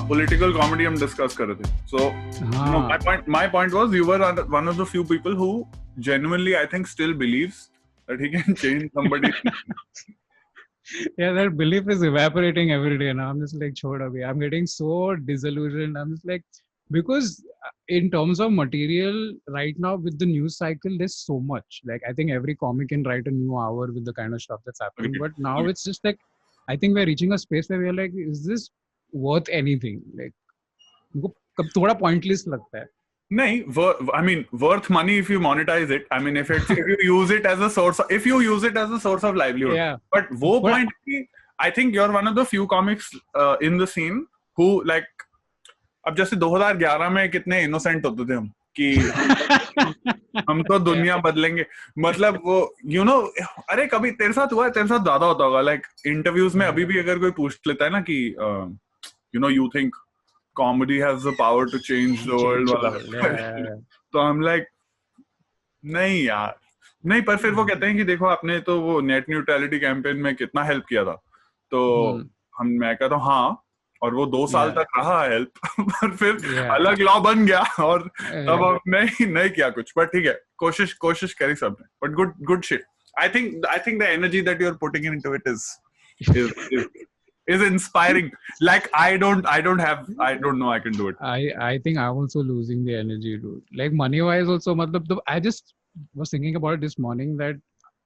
political comedy हम discuss कर रहे थे. So no, my point was you were one of the few people who genuinely I think still believes that he can change somebody. Yeah, that belief is evaporating every day now. I'm just like, chhod abhi. I'm getting so disillusioned. I'm just like, because in terms of material right now with the news cycle, there's so much. Like, I think every comic can write a new hour with the kind of stuff that's happening. But now it's just like, I think we're reaching a space where we're like, is this worth anything? Like, मुझको कब थोड़ा pointless लगता है. I mean, worth money if you monetize it. I mean, if you use it as a source of livelihood. Yeah. But वो point, I think you're one of the few comics in the scene who like, अब जैसे 2011 में कितने innocent होते थे हम कि हम तो दुनिया बदलेंगे. मतलब वो, you know, अरे कभी तेरे साथ हुआ है, तेरे साथ ज्यादा होता होगा. Like interviews में अभी भी अगर कोई पूछ लेता है ना कि, you know, you think comedy has the power to change the world वाला. तो I'm like, नहीं यार, नहीं. पर फिर वो कहते हैं कि देखो आपने तो वो नेट न्यूट्रलिटी कैंपेन में कितना हेल्प किया था. तो मैं कहता हूँ हाँ, और वो 2 साल तक रहा हेल्प. पर फिर अलग लॉ बन गया और तब अब नहीं किया कुछ. पर ठीक है, कोशिश करी सबने. But good shit. I think the energy that you're putting into it is inspiring. Like I don't know I can do it. I think I'm also losing the energy, dude. Like money wise also, I just was thinking about it this morning that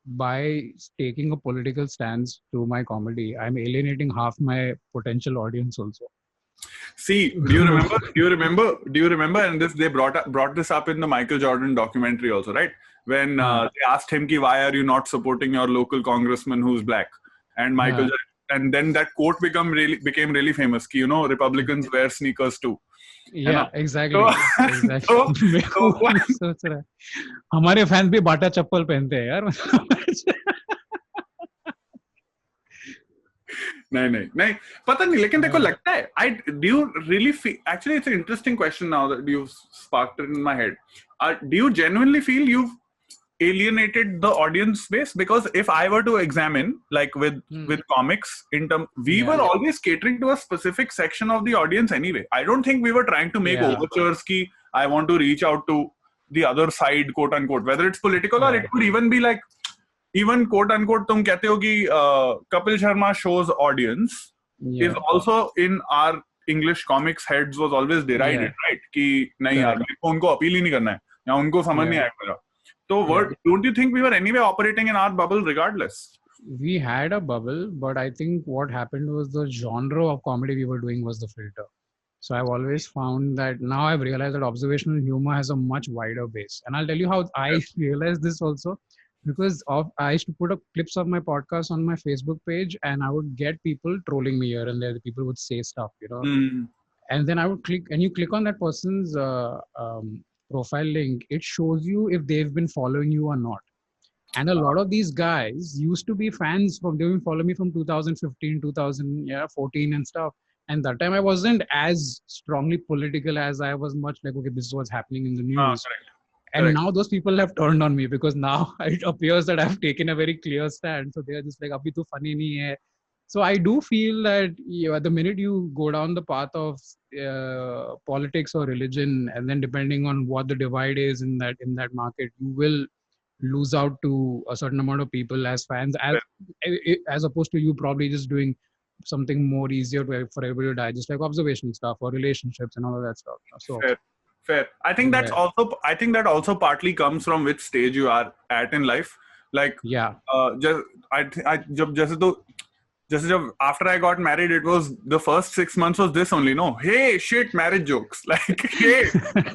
by taking a political stance to my comedy, I'm alienating half my potential audience also. See, do you remember? And they brought this up in the Michael Jordan documentary also, right? When they asked him, "Why are you not supporting your local congressman who's black?" And Michael, and then that quote became really famous. You know, Republicans wear sneakers too. Yeah, exactly. सोच रहा है हमारे fans भी बाटा चप्पल पहनते हैं यार. नहीं पता नहीं, लेकिन देखो लगता है, do you really feel, actually it's an interesting question now that you've sparked it in my head. Do you genuinely feel you've alienated the audience base? Because if I were to examine, like with comics, we were always catering to a specific section of the audience anyway. I don't think we were trying to make overtures ki I want to reach out to the other side, quote unquote, whether it's political or it could even be like, even quote unquote तुम कहते हो कि Kapil Sharma show's audience is also in our English comics heads was always derided, right? कि नहीं यार, मेरे को उनको अपील ही नहीं करना है या उनको समझ नहीं आएगा मेरा. So don't you think we were anyway operating in our bubble regardless? We had a bubble, but I think what happened was the genre of comedy we were doing was the filter. So I've always found that now I've realized that observational humor has a much wider base. And I'll tell you how I realized this also. Because I used to put up clips of my podcast on my Facebook page, and I would get people trolling me here and there. People would say stuff, you know, and then I would click, and you click on that person's profile link. It shows you if they've been following you or not. And a lot of these guys used to be fans they've been following me from 2015, 2014 and stuff. And that time I wasn't as strongly political as I was much like, okay, this is what's happening in the news. And now those people have turned on me because now it appears that I've taken a very clear stand. So they're just like, abhi to funny nahi hai. So I do feel that the minute you go down the path of politics or religion, and then depending on what the divide is in that market, you will lose out to a certain amount of people as fans, as opposed to you probably just doing something more easier for everybody to digest, like observation stuff or relationships and all of that stuff. So. Fair. I think that also partly comes from which stage you are at in life. Like, after I got married, it was the first 6 months was this only. No, hey, shit, marriage jokes. Like, hey,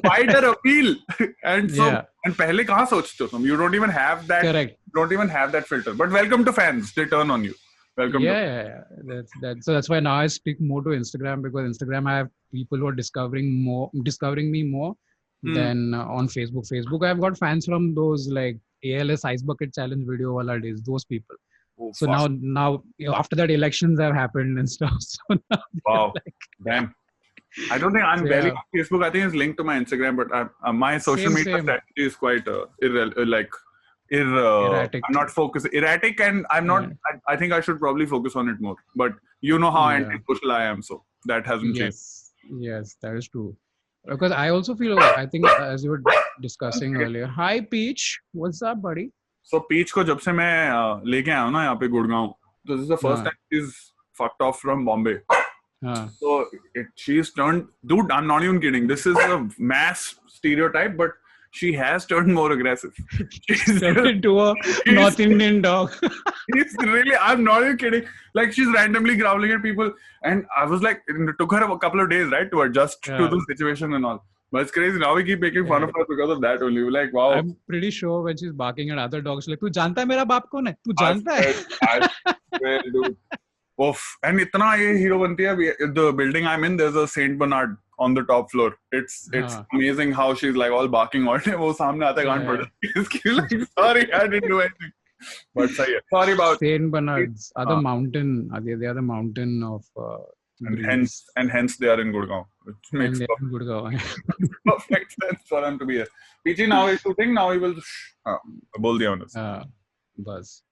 wider appeal. And so, and pehle kahan sochte ho tum? You don't even have that. Correct. Don't even have that filter. But welcome to fans. They turn on you. Welcome. So that's why now I stick more to Instagram, because Instagram I have people who are discovering me more than on Facebook. Facebook I've got fans from those like ALS Ice Bucket Challenge video wala days, those people. So now after that elections have happened and stuff. So wow, damn. I don't think I'm barely on Facebook. I think it's linked to my Instagram, but my social media strategy is quite Erratic. I'm not focused. Erratic, and I'm not. I think I should probably focus on it more. But you know how antisocial I am, so that hasn't changed. Yes, that is true. Because I also feel, I think, as you were discussing earlier. Hi, Peach. What's up, buddy? So Peach को जब से मैं लेके आया हूँ ना यहाँ पे Gurgaon, so this is the first time she's fucked off from Bombay. So she's turned, dude, I'm not even kidding. This is a mass stereotype, but she has turned more aggressive. She's turned into a North Indian dog. It's really, I'm not even kidding. Like, she's randomly growling at people. And I was like, it took her a couple of days, right, to adjust to the situation and all. But it's crazy. Now we keep making fun of her because of that only. We're like, wow. I'm pretty sure when she's barking at other dogs, like, tu janta hai mera baap kaun hai? Tu janta hai? I swear, dude. Oof. And itna ye hero banti hai. The building I'm in, there's a Saint Bernard on the top floor. It's amazing how she's like all barking all day. Wo samne aata gaand pad. Like, sorry, I didn't do anything. But sorry about Saint Bernards are the mountain. They are the mountain of. And hence they are in Gurgaon. Which makes perfect sense for them to be here. PG now is shooting. Now he will. Bol diya honest. Buzz.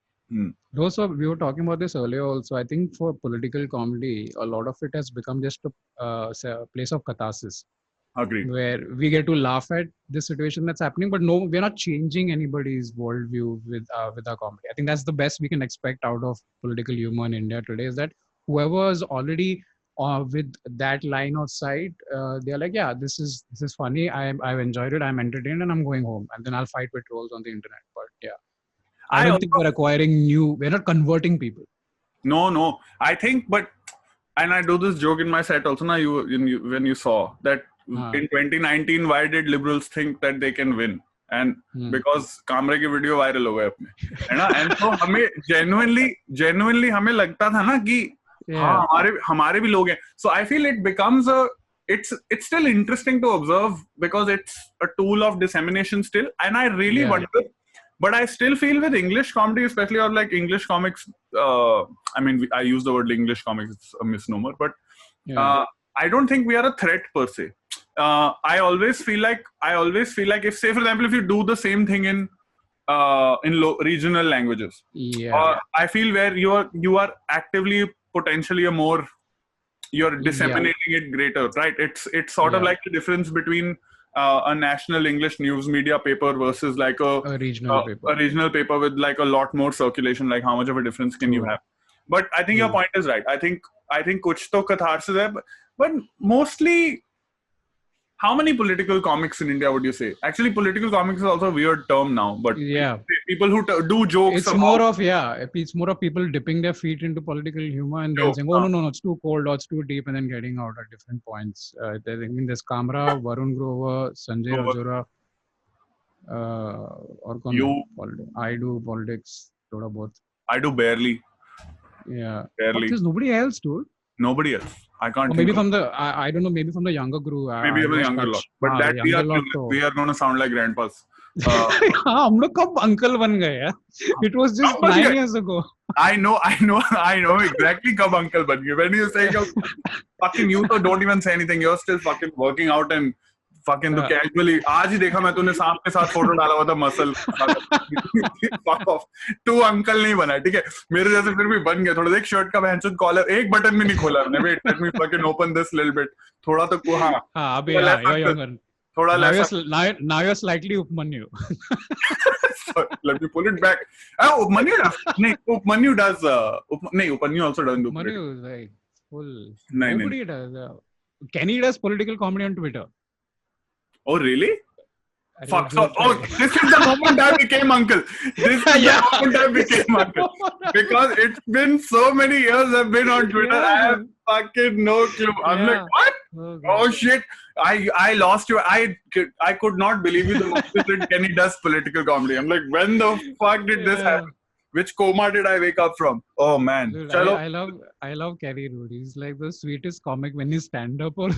Also, we were talking about this earlier also. I think for political comedy, a lot of it has become just a place of catharsis. Agreed. Where we get to laugh at the situation that's happening, but no, we're not changing anybody's worldview with our comedy. I think that's the best we can expect out of political humor in India today, is that whoever is already with that line of sight, they're like, yeah, this is funny. I've enjoyed it. I'm entertained, and I'm going home. And then I'll fight with trolls on the internet. But yeah, I don't think we're acquiring we're not converting people. No. I think, and I do this joke in my set also. Now, when you saw that in 2019, why did liberals think that they can win? And because Kamre की video viral हो गए अपने, है ना? And so हमें genuinely हमें लगता था ना कि हाँ हमारे भी लोग हैं. So I feel it becomes it's still interesting to observe because it's a tool of dissemination still. And I really wonder, but I still feel with English comedy, especially, or like English comics, I mean, I use the word English comics, it's a misnomer, but I don't think we are a threat per se. I always feel like if, say, for example, if you do the same thing in regional languages, I feel where you are actively potentially you're disseminating it greater, right? It's sort of like the difference between a national English news media paper versus like a regional paper with like a lot more circulation. Like, how much of a difference can you have? But I think your point is right. I think kuch to catharsis hai, but mostly, how many political comics in India would you say? Actually, political comics is also a weird term now, but people who do jokes. It's more of people dipping their feet into political humor and then saying, oh, no, it's too cold or it's too deep, and then getting out at different points. There's Kamra, Varun Grover, Sanjay Rajora, I do politics, thoda bahut. I do barely. Yeah. Barely. But there's nobody else, dude. Nobody else. I can't. Maybe from I don't know. Maybe from the younger group. Maybe from the younger lot. But that we are going to sound like grandpas. हम लोग कब uncle बन गए यार? It was just 9 years ago. I know exactly कब uncle बन गए. When you say fucking you, so don't even say anything. You're still fucking working out and fucking तो casually. आज ही देखा मैं तूने सांप के साथ फोटो डाला हुआ था muscle. Fuck off. तू uncle नहीं बना, ठीक है? मेरे जैसे फिर भी बन गए. थोड़ा देख शर्ट का भैंचोद कॉलर एक बटन भी नहीं खोला मैंने. Wait, let me fucking open this little bit. थोड़ा तो हाँ. हाँ अभी younger. Now you're slightly Upmanyu. So, let me pull it back. Upmanyu does. Upmanyu also doesn't do. Upmanyu is like full. Nobody does. Kenny does political comedy on Twitter. Oh really? Fuck. So, this is the moment I became uncle. This is the moment I became uncle. Because it's been so many years I've been on Twitter. I have fucking no clue. I'm like, what? Oh shit. I lost you. I could not believe you the moment you said Kenny does political comedy. I'm like, when the fuck did this happen? Which coma did I wake up from? Oh man. Dude, I love Kenny, dude. He's like the sweetest comic when he stand up or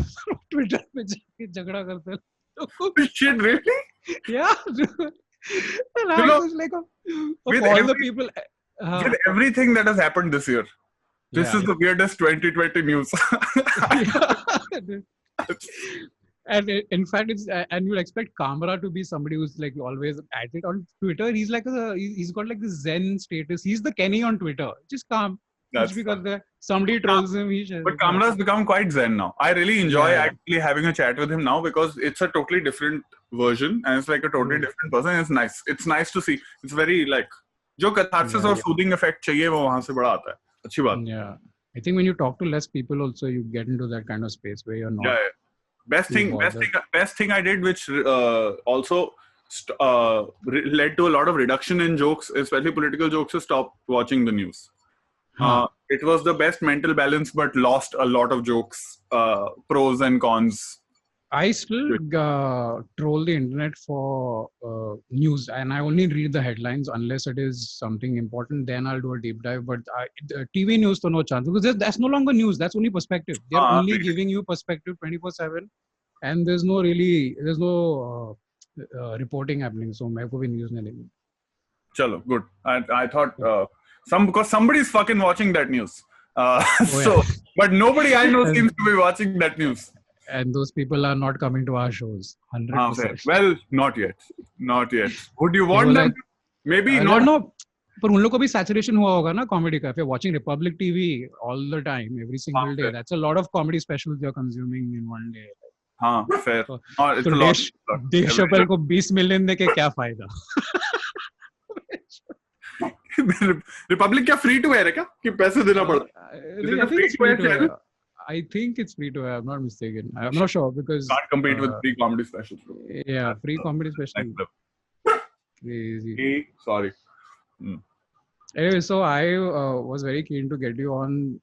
Twitter pe jagda karte. Shit, really? Yeah, dude. And I was like, with all the people. With everything that has happened this year, this is the weirdest 2020 news. And in fact, it's and you'll expect Kamra to be somebody who's like always at it on Twitter. He's like he's got like this Zen status. He's the Kenny on Twitter. Just calm. That's Because somebody trolls him, he shares. But Kamra's become quite zen now. I really enjoy Yeah. actually having a chat with him now because it's a totally different version and it's like a totally different person. It's nice. It's nice to see. It's very like जो catharsis और soothing effect चाहिए वो वहाँ से बड़ा आता है. अच्छी बात. Yeah. I think when you talk to less people also, you get into that kind of space where you're not. Yeah. Best thing I did, which also led to a lot of reduction in jokes, especially political jokes, is stop watching the news. It was the best mental balance, but lost a lot of jokes, pros and cons. I still troll the internet for news, and I only read the headlines unless it is something important. Then I'll do a deep dive. But TV news, no chance, because that's no longer news. That's only perspective. They're only giving you perspective 24/7, and there's no reporting happening. So मैं को भी news नहीं लेंगे. Chalo, good. I thought because somebody's fucking watching that news. But nobody I know seems to be watching that news. And those people are not coming to our shows. 100%. Well, not yet. Would you want them? Maybe not. No. पर उन लोग को भी saturation हुआ होगा ना comedy का. If you're watching Republic TV all the time, every single day, that's a lot of comedy specials you're consuming in one day. Fair. तो Dave Chappelle को 20 million दे के क्या फायदा? Republic क्या free to air है क्या? कि पैसे देना पड़ता? I think it's free to air. I'm not mistaken. I'm not sure because can't compete with free comedy specials. Yeah, free comedy specials. Crazy. Sorry. Anyway, so I was very keen to get you on.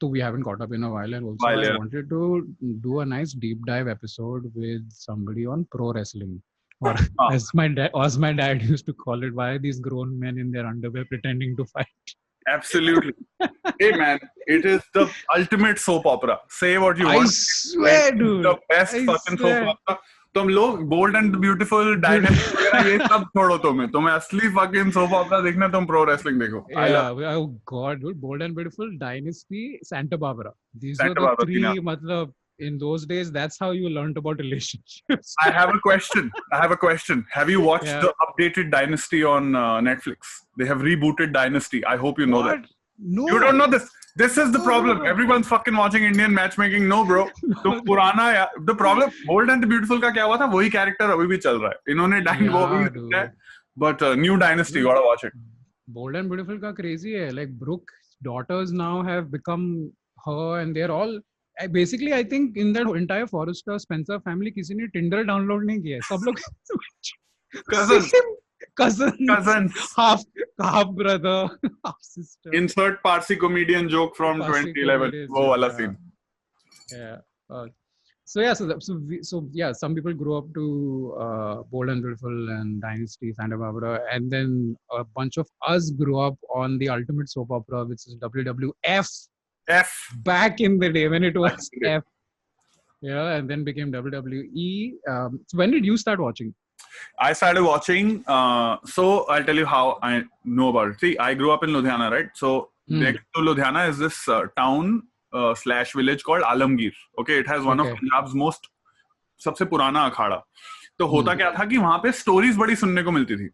We haven't caught up in a while, and also I wanted to do a nice deep dive episode with somebody on pro wrestling, or as my dad used to call it, why are these grown men in their underwear pretending to fight? Absolutely. Hey man, it is the ultimate soap opera. Say what you want. I swear, dude. The best fucking soap opera. तुम लोग bold and beautiful dynasty ये सब छोड़ो तुम्हें असली fucking soap opera देखना तुम pro wrestling देखो. Yeah, oh god, dude, bold and beautiful, dynasty, Santa Barbara. These are the three. Matlab, in those days, that's how you learned about relationships. I have a question. Have you watched the updated Dynasty on Netflix? They have rebooted Dynasty. I hope you know that. No. You don't know this. This is the problem. Everyone's fucking watching Indian matchmaking. No, bro. तो पुराना the problem. Bold and the Beautiful का क्या हुआ था? वही character अभी भी चल रहा है. इन्होंने वो भी है. But new Dynasty, gotta watch it. Bold and Beautiful का crazy है. Like Brooke's daughters now have become her, and they're all. Basically, I think in that entire Forrester Spencer family, किसी ने Tinder download नहीं किया है. सब लोग cousins, half brother, half sister. Insert Parsi comedian joke from 2011. वो वाला scene. Yeah. So some people grew up to Bold and Beautiful and Dynasty, Santa Barbara, and then a bunch of us grew up on the ultimate soap opera, which is WWF. Back in the day when it was F. Yeah, and then became WWE. So when did you start watching? I started watching. So I'll tell you how I know about it. See, I grew up in Ludhiana, right? So next to Ludhiana is this town / village called Alamgir. Okay, it has one of Punjab's most सबसे पुराना अखाड़ा. तो होता क्या था कि वहाँ पे stories बड़ी सुनने को मिलती थी.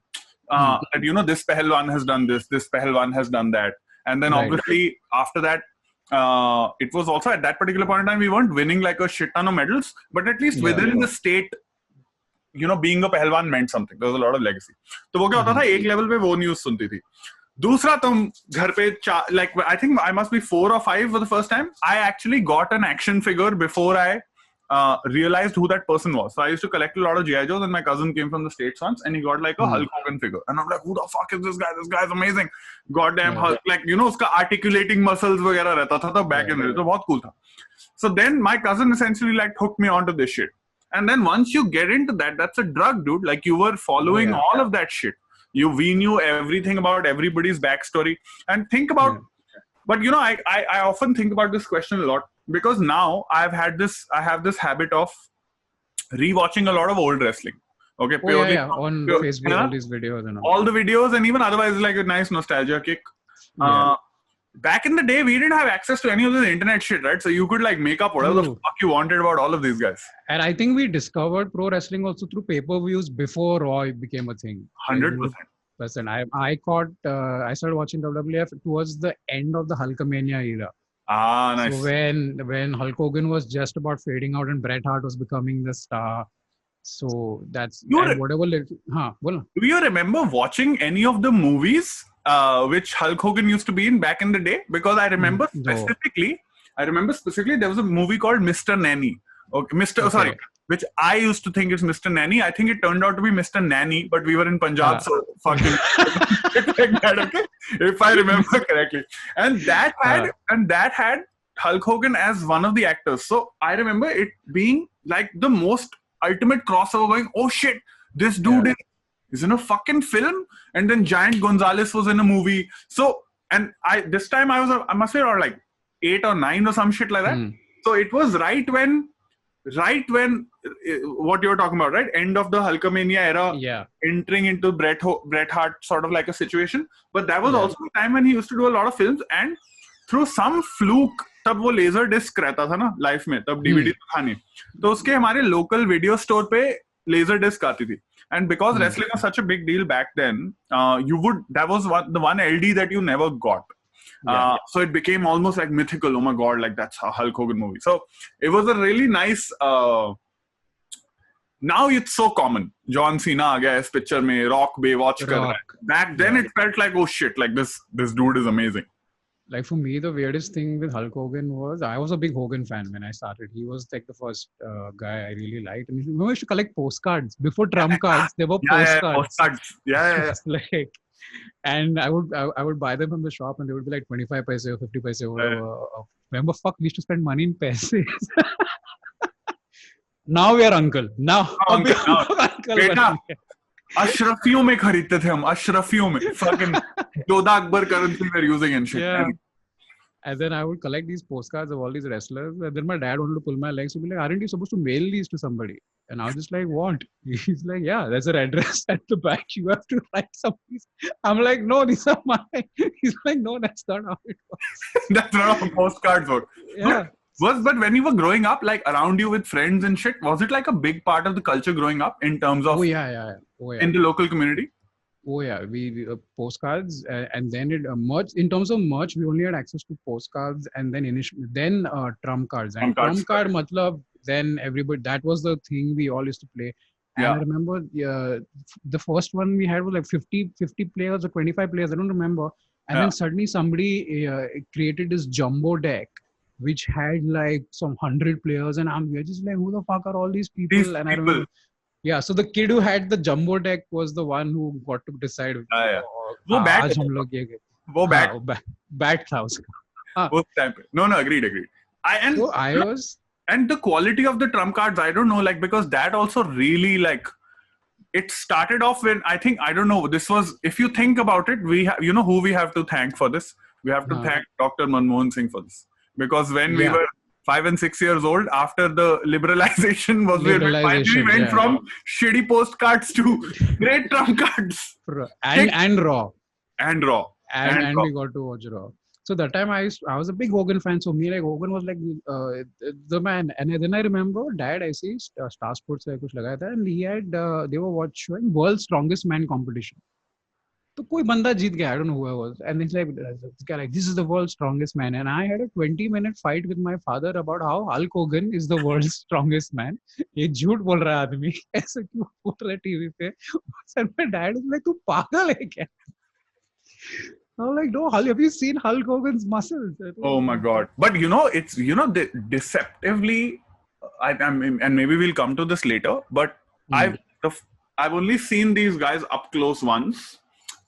That this Pahalwan has done this Pahalwan has done that, and then obviously after that. It was also at that particular point in time we weren't winning like a shit ton of medals, but at least within the state, being a Pahalwan meant something. There was a lot of legacy. तो वो क्या होता था एक level पे वो news सुनती थी. दूसरा तुम घर पे like I think I must be 4 or 5 for the first time. I actually got an action figure before I realized who that person was. So I used to collect a lot of G.I. Joes, and my cousin came from the States once and he got like a Hulk Hogan figure. And I'm like, who the fuck is this guy? This guy's amazing. Goddamn Hulk. Like, uska articulating muscles वगैरह रहता था तो back in the day. तो बहुत cool था. So then my cousin essentially like hooked me onto this shit. And then once you get into that, that's a drug, dude. Like you were following all of that shit. We knew everything about everybody's backstory. And think about, but I often think about this question a lot. Because now I have this habit of rewatching a lot of old wrestling. Okay, on Facebook, all these videos and all the videos, and even otherwise like a nice nostalgia kick. back in the day, we didn't have access to any of this internet shit, right? So you could like make up whatever the fuck you wanted about all of these guys. And I think we discovered pro wrestling also through pay-per-views before Raw became a thing. 100%. I started watching WWF towards the end of the Hulkamania era. Ah, nice. So when Hulk Hogan was just about fading out and Bret Hart was becoming the star. So that's whatever. Do you remember watching any of the movies which Hulk Hogan used to be in back in the day? Because I remember specifically there was a movie called Mr. Nanny. Okay. Which I used to think is Mr. Nanny. I think it turned out to be Mr. Nanny, but we were in Punjab, so fucking like that, okay? If I remember correctly. And that had Hulk Hogan as one of the actors. So I remember it being like the most ultimate crossover going, oh shit, this dude is in a fucking film, and then Giant Gonzalez was in a movie. So, and I must be around like 8 or 9 or some shit like that. So it was right when what you're talking about, right? End of the Hulkamania era, entering into Bret Hart sort of like a situation. But that was also a time when he used to do a lot of films, and through some fluke, तब वो laser disc रहता था ना life में, तब DVD था नहीं, तो उसके हमारे लोकल वीडियो स्टोर पे लेजर डिस्क आती थी. And because wrestling was such a big deal back then, that was the one LD that you never got. So it became almost like mythical. Oh my god, like that's a Hulk Hogan movie. So it was a really nice. Now it's so common. John Cena आ गया इस picture में, Rock Baywatch कर रहा है. Back then it felt like, oh shit, like this dude is amazing. Like for me, the weirdest thing with Hulk Hogan was I was a big Hogan fan when I started. He was like the first guy I really liked. And we used to collect postcards before Trump cards. There were postcards. Yeah. Like, and I would buy them from the shop, and they would be like 25 paise or 50 paise. Remember, fuck, we used to spend money in paise. Now we are uncle. Now uncle. अशरफियों में खरीदते थे हम, अशरफियों में fucking Yoda Akbar currency we're using and shit. Yeah. And then I would collect these postcards of all these wrestlers, and then my dad wanted to pull my legs. He'd be like, aren't you supposed to mail these to somebody? And I was just like, what? He's like, yeah, there's an address at the back. You have to write something. I'm like, no, these are mine. He's like, no, that's not how it works. That's not how postcards work. Yeah. But when you were growing up, like around you with friends and shit, was it like a big part of the culture growing up in terms of in the local community? Oh yeah, we postcards, and then it merch. In terms of merch, we only had access to postcards, and then trump cards. And trump card, matlab, then everybody, that was the thing we all used to play. And I remember the first one we had was like 50 players or 25 players, I don't remember. And then suddenly somebody created this jumbo deck, which had like some 100 players, and we're just like, who the fuck are all these people? I remember, so the kid who had the jumbo deck was the one who got to decide. वो bat था उसका. No, agreed. And the quality of the trump cards, I don't know, like, because that also really, like, it started off when I don't know, this was, if you think about it, we have, you know who we have to thank for this? We have to thank Dr. Manmohan Singh for this. Because when we were 5 and 6 years old, after the liberalization was where we finally went from shitty postcards to great trump cards. And Raw. And we got to watch Raw. So that time I was a big Hogan fan. So me, like, Hogan was like the man. And then I remember Dad, I see Star Sports kuch lagaya tha, and he had they were showing World's Strongest Man competition. So koi banda jeet gaya, I don't know who I was. And it's like, this is the world's strongest man. And I had a 20-minute fight with my father about how Hulk Hogan is the world's strongest man. ये झूठ बोल रहा है आदमी, ऐसा क्यों बोल रहा है टीवी पे? And my dad was like, तू पागल है क्या? I'm like, no, have you seen Hulk Hogan's muscles? Oh my god. But it's, deceptively, and maybe we'll come to this later, but I've only seen these guys up close once.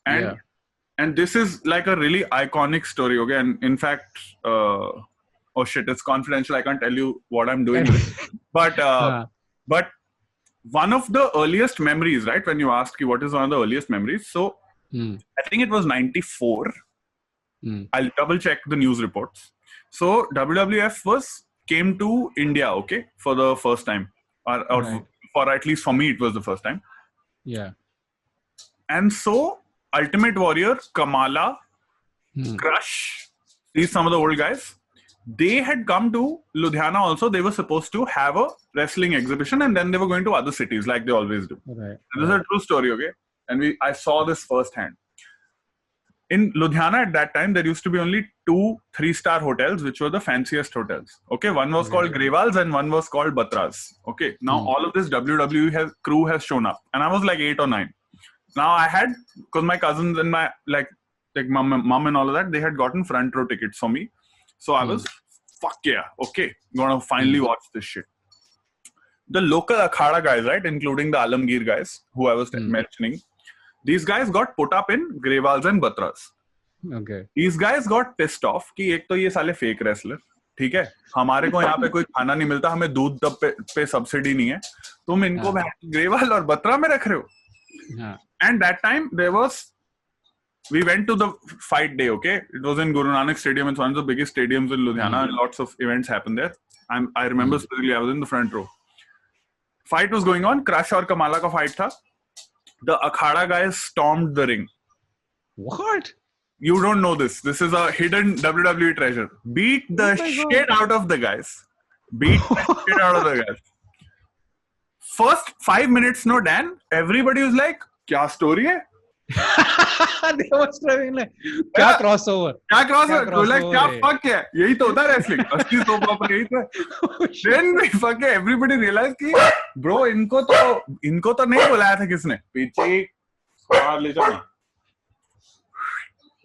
And this is like a really iconic story, okay? And in fact, oh shit, it's confidential. I can't tell you what I'm doing. But one of the earliest memories, right? When you ask what is one of the earliest memories, so I think it was 94. I'll double check the news reports. So WWF came to India, okay, for the first time, or for at least for me, it was the first time. Yeah. And so Ultimate Warrior, Kamala, Crush, these some of the old guys. They had come to Ludhiana also. They were supposed to have a wrestling exhibition, and then they were going to other cities like they always do. Right. This is a true story, okay? And I saw this firsthand. In Ludhiana at that time, there used to be only 2 3-star hotels, which were the fanciest hotels. Okay, one was called Grewal's and one was called Batras. Okay, now all of this WWE crew has shown up, and I was like 8 or 9. Now I had, because my cousins and my like mom and all of that, they had gotten front row tickets for me. So I was, fuck yeah, okay, gonna finally watch this shit. The local Akhada guys, right, including the Alamgir guys, who I was mentioning, these guys got put up in Grewal's and Batras. Okay. These guys got pissed off कि एक तो ये साले fake wrestler, ठीक है, हमारे को यहाँ पे कोई खाना नहीं मिलता, हमें दूध पे सब्सिडी नहीं है, तुम इनको ग्रेवाल और बत्रा में रख रहे हो. And that time we went to the fight day, okay? It was in Guru Nanak Stadium. It's one of the biggest stadiums in Ludhiana, and lots of events happen there. I remember specifically, I was in the front row. Fight was going on. Crush और Kamala का fight था. The Akhada guys stormed the ring. What? You don't know this. This is a hidden WWE treasure. Beat the shit out of the guys. Beat the shit out of the guys. First 5 minutes, no Dan. Everybody was like, क्या story है? They were struggling like, क्या crossover? क्या crossover? Like, क्या fuck है? यही तो होता है wrestling. असली soap opera यही तो है. Then we fuck है. Everybody realized कि bro इनको तो नहीं बुलाया था किसने? पीछे बाहर ले जाओ.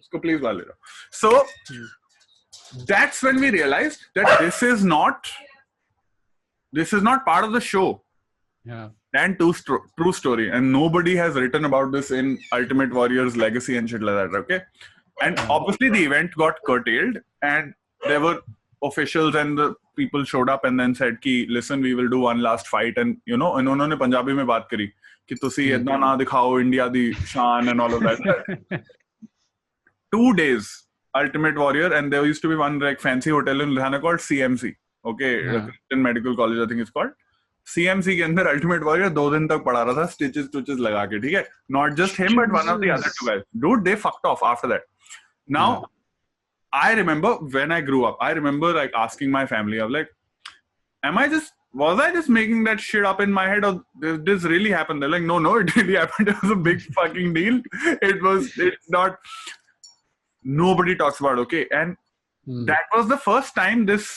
उसको please बाहर ले जाओ. So that's when we realized that this is not part of the show. Yeah. And true story, and nobody has written about this in Ultimate Warrior's legacy and shit like that, okay? And obviously the event got curtailed, and there were officials and the people showed up and then said ki listen, we will do one last fight, and you know, and उन्होंने पंजाबी में बात करी कि तुसी इतना ना दिखाओ India दी शान and all of that. 2 days Ultimate Warrior, and there used to be one like fancy hotel in Ludhiana called CMC, okay? Christian Medical College I think it's called. CMC के अंदर Ultimate Warrior 2 दिन तक पड़ा रहा था stitches लगा के, ठीक है? Not just him, but one of the other 2 guys. Dude, they fucked off after that. Now, I remember when I grew up, I remember like asking my family, I was like, was I just making that shit up in my head, or did this really happen? They're like, no, it really happened. It was a big fucking deal. It's not, nobody talks about, okay? And that was the first time this,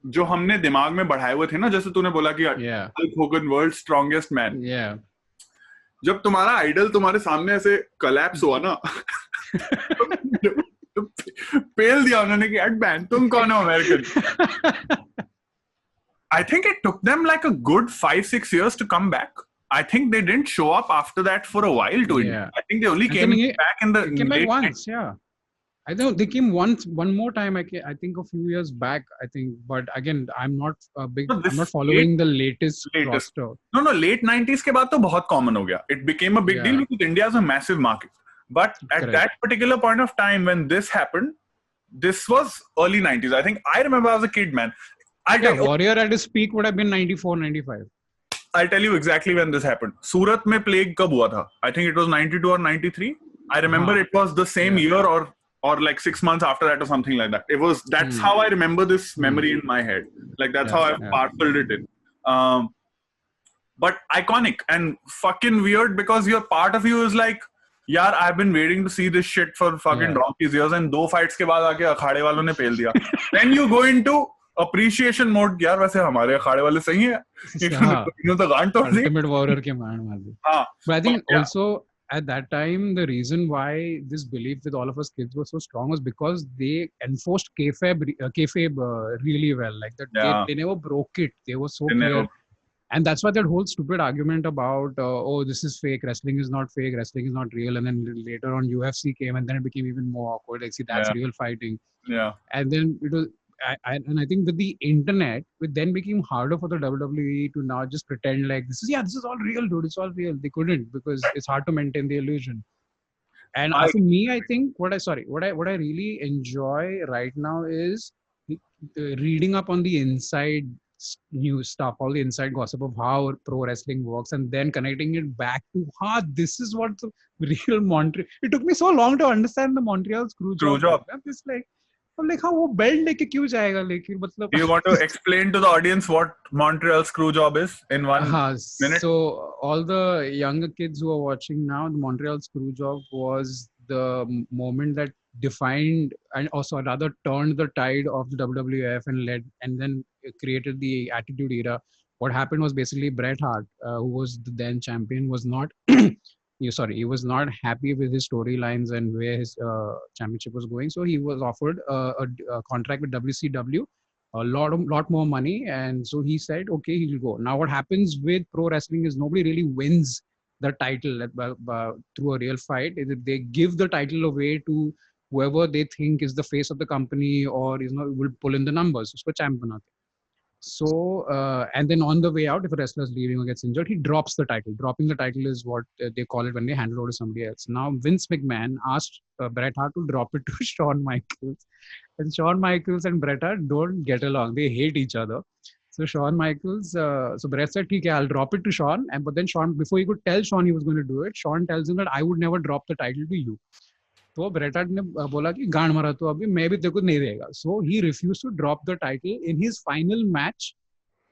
जो हमने दिमाग में बढ़ाए हुए थे ना, जैसे तूने बोला कि Hulk Hogan world strongest man, जब तुम्हारा आइडल तुम्हारे सामने ऐसे कोलैप्स हुआ ना, तो पेल दिया उन्होंने कि एडमैन तुम कौन हो American. I think it took them like a good 5-6 years to come back. I think they didn't show up after that for a while to India. I think they only came back in the late once, I know they came one more time. I think a few years back. I think, but again, I'm not big. I'm not following the latest roster. No, late 90s के बाद तो बहुत common हो गया. It became a big deal because India is a massive market. But at that particular point of time when this happened, this was early 90s. I think I remember I was a kid, man. Warrior at his peak would have been 94, 95. I'll tell you exactly when this happened. Surat में plague कब हुआ था? I think it was 92 or 93. I remember it was the same year or like 6 months after that or something like that. It was, that's how I remember this memory in my head. Like that's how I've parceled it in. But iconic and fucking weird because your part of you is like, yaar, I've been waiting to see this shit for fucking donkey's years, and 2 fights के बाद आके अखाड़े वालों ने पेल दिया. Then you go into appreciation mode. यार वैसे हमारे अखाड़े वाले सही हैं. इन्होंने तो गांड तोड़ दी. Ultimate Warrior के मार दी. But I think also at that time, the reason why this belief with all of us kids was so strong was because they enforced kayfabe really well. Like that, they never broke it. They were so clear. And that's why that whole stupid argument about, this is fake, wrestling is not fake, wrestling is not real. And then later on UFC came and then it became even more awkward. Like, see, that's real fighting. Yeah. And then it was, and I think with the internet, it then became harder for the WWE to now just pretend like this is all real, dude. It's all real. They couldn't because it's hard to maintain the illusion. And for me, I think what I really enjoy right now is reading up on the inside new stuff, all the inside gossip of how pro wrestling works, and then connecting it back to this is what the real Montreal. It took me so long to understand the Montreal screw job. I'm just like, I'm like, हाँ वो belt लेके क्यों जाएगा लेकिन मतलब. You want to explain to the audience what Montreal screw job is in 1 minute? So all the younger kids who are watching now, the Montreal screw job was the moment that defined and also rather turned the tide of the WWF and led and then created the Attitude Era. What happened was basically Bret Hart, who was the then champion, was not he was not happy with his storylines and where his championship was going. So he was offered a contract with WCW, a lot more money, and so he said, okay, he'll go. Now, what happens with pro wrestling is nobody really wins the title through a real fight. They give the title away to whoever they think is the face of the company or will pull in the numbers. उसको champ बनाते. So, and then on the way out, if a wrestler is leaving or gets injured, he drops the title. Dropping the title is what they call it when they hand it over to somebody else. Now, Vince McMahon asked Bret Hart to drop it to Shawn Michaels. And Shawn Michaels and Bret Hart don't get along. They hate each other. So Shawn Michaels, so Bret said, okay, I'll drop it to Shawn. But then Shawn, before he could tell Shawn he was going to do it, Shawn tells him that I would never drop the title to you. तो Bret Hart ने बोला कि गांड मारा तो अभी मैं भी तेरे को नहीं देगा. So he refused to drop the title in his final match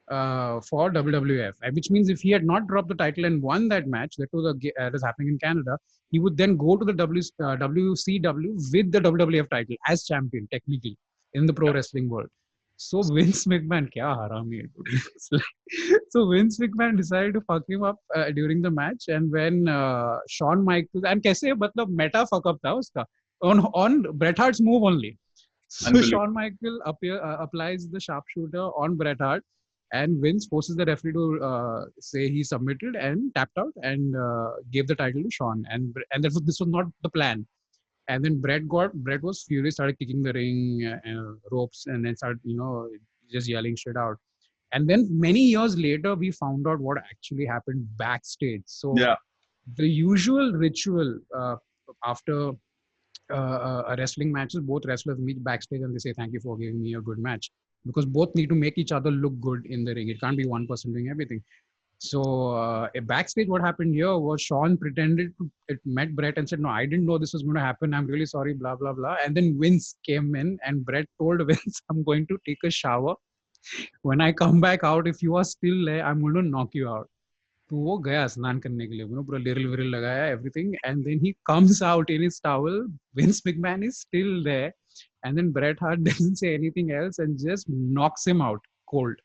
for WWF, which means if he had not dropped the title and won that match, that was happening in Canada, he would then go to the WCW with the WWF title as champion, technically, in the pro wrestling world. So Vince McMahon, kya harami hai. So Vince McMahon decided to fuck him up during the match, and when Shawn Michaels, and kaise matlab meta fuck up tha uska on Bret Hart's move only. So Shawn Michaels applies the sharpshooter on Bret Hart, and Vince forces the referee to say he submitted and tapped out and gave the title to Shawn, and this was not the plan. And then Bret was furious, started kicking the ring ropes, and then started just yelling shit out. And then many years later, we found out what actually happened backstage. So the usual ritual after a wrestling matches, both wrestlers meet backstage and they say, thank you for giving me a good match, because both need to make each other look good in the ring. It can't be one person doing everything. So backstage, what happened here was Shawn pretended to met Bret and said, no, I didn't know this was going to happen. I'm really sorry, blah, blah, blah. And then Vince came in and Bret told Vince, I'm going to take a shower. When I come back out, if you are still there, I'm going to knock you out. तो वो गया स्नान करने के लिए, पूरा लिरिल विरिल लगाया everything, and then he comes out in his towel. Vince McMahon is still there, and then Bret Hart doesn't say anything else and just knocks him out cold.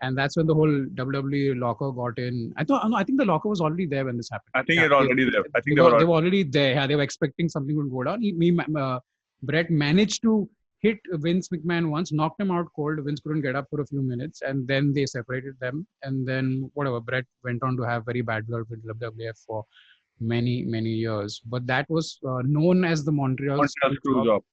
And that's when the whole WWE locker got in. I think the locker was already there when this happened. I think it already there. I think they were already there. Yeah, they were expecting something would go down. Bret managed to hit Vince McMahon once, knocked him out cold. Vince couldn't get up for a few minutes, and then they separated them. And then whatever, Bret went on to have very bad blood with WWF for many, many years. But that was known as the Montreal screw job.